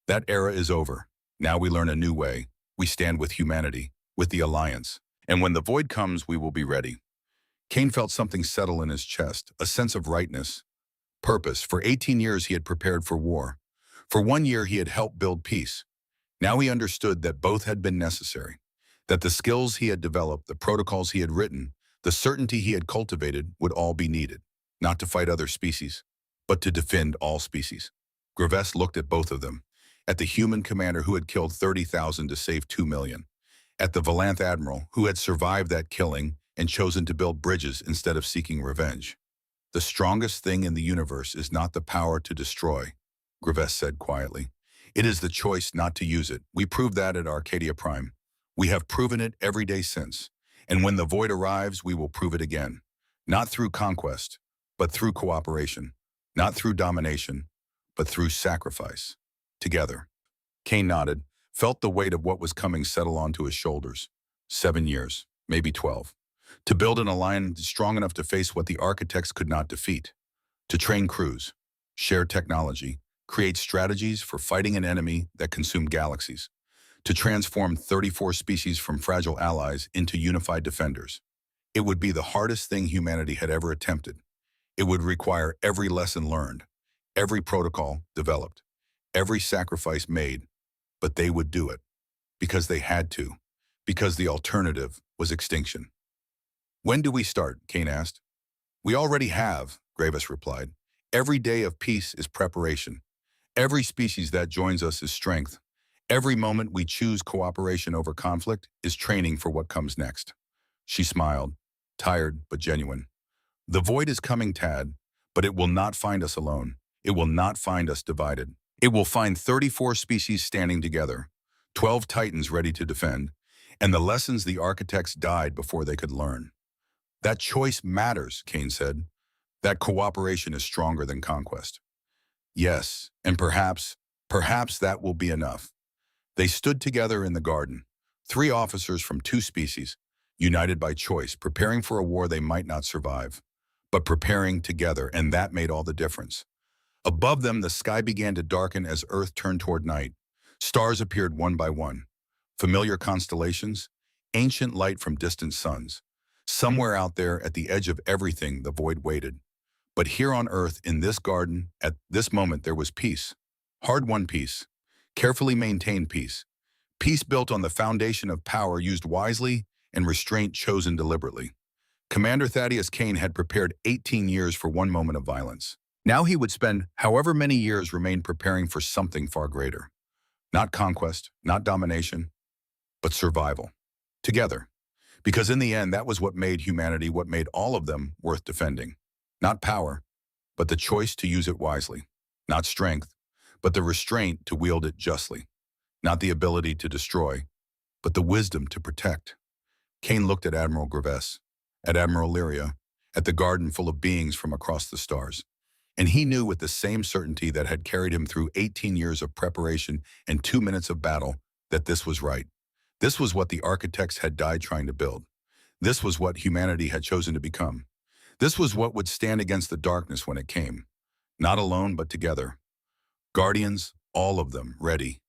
That era is over. Now we learn a new way. We stand with humanity, with the alliance. And when the void comes, we will be ready. Kane felt something settle in his chest, a sense of rightness, purpose. For 18 years he had prepared for war. For 1 year he had helped build peace. Now he understood that both had been necessary, that the skills he had developed, the protocols he had written, the certainty he had cultivated would all be needed, not to fight other species, but to defend all species. Graves looked at both of them, at the human commander who had killed 30,000 to save 2 million, at the Valanth admiral who had survived that killing and chosen to build bridges instead of seeking revenge. The strongest thing in the universe is not the power to destroy, Graves said quietly. It is the choice not to use it. We proved that at Arcadia Prime. We have proven it every day since. And when the void arrives, we will prove it again. Not through conquest, but through cooperation. Not through domination, but through sacrifice. Together. Kane nodded, felt the weight of what was coming settle onto his shoulders. 7 years, maybe 12. To build an alliance strong enough to face what the architects could not defeat. To train crews, share technology, create strategies for fighting an enemy that consumed galaxies. To transform 34 species from fragile allies into unified defenders. It would be the hardest thing humanity had ever attempted. It would require every lesson learned, every protocol developed, every sacrifice made, but they would do it because they had to, because the alternative was extinction. When do we start? Kane asked. We already have, Gravis replied. Every day of peace is preparation. Every species that joins us is strength. Every moment we choose cooperation over conflict is training for what comes next. She smiled, tired but genuine. The void is coming, Tad, but it will not find us alone. It will not find us divided. It will find 34 species standing together, 12 titans ready to defend, and the lessons the architects died before they could learn. That choice matters, Kane said. That cooperation is stronger than conquest. Yes, and perhaps that will be enough. They stood together in the garden, 3 officers from 2 species, united by choice, preparing for a war they might not survive, but preparing together, and that made all the difference. Above them, the sky began to darken as Earth turned toward night. Stars appeared one by one. Familiar constellations, ancient light from distant suns. Somewhere out there, at the edge of everything, the void waited. But here on Earth, in this garden, at this moment, there was peace. Hard-won peace. Carefully maintained peace. Peace built on the foundation of power used wisely and restraint chosen deliberately. Commander Thaddeus Kane had prepared 18 years for one moment of violence. Now he would spend however many years remain preparing for something far greater. Not conquest, not domination, but survival. Together. Because in the end, that was what made humanity, what made all of them worth defending. Not power, but the choice to use it wisely. Not strength, but the restraint to wield it justly. Not the ability to destroy, but the wisdom to protect. Kane looked at Admiral Graves, at Admiral Lyria, at the garden full of beings from across the stars. And he knew with the same certainty that had carried him through 18 years of preparation and 2 minutes of battle that this was right. This was what the architects had died trying to build. This was what humanity had chosen to become. This was what would stand against the darkness when it came. Not alone, but together. Guardians, all of them, ready.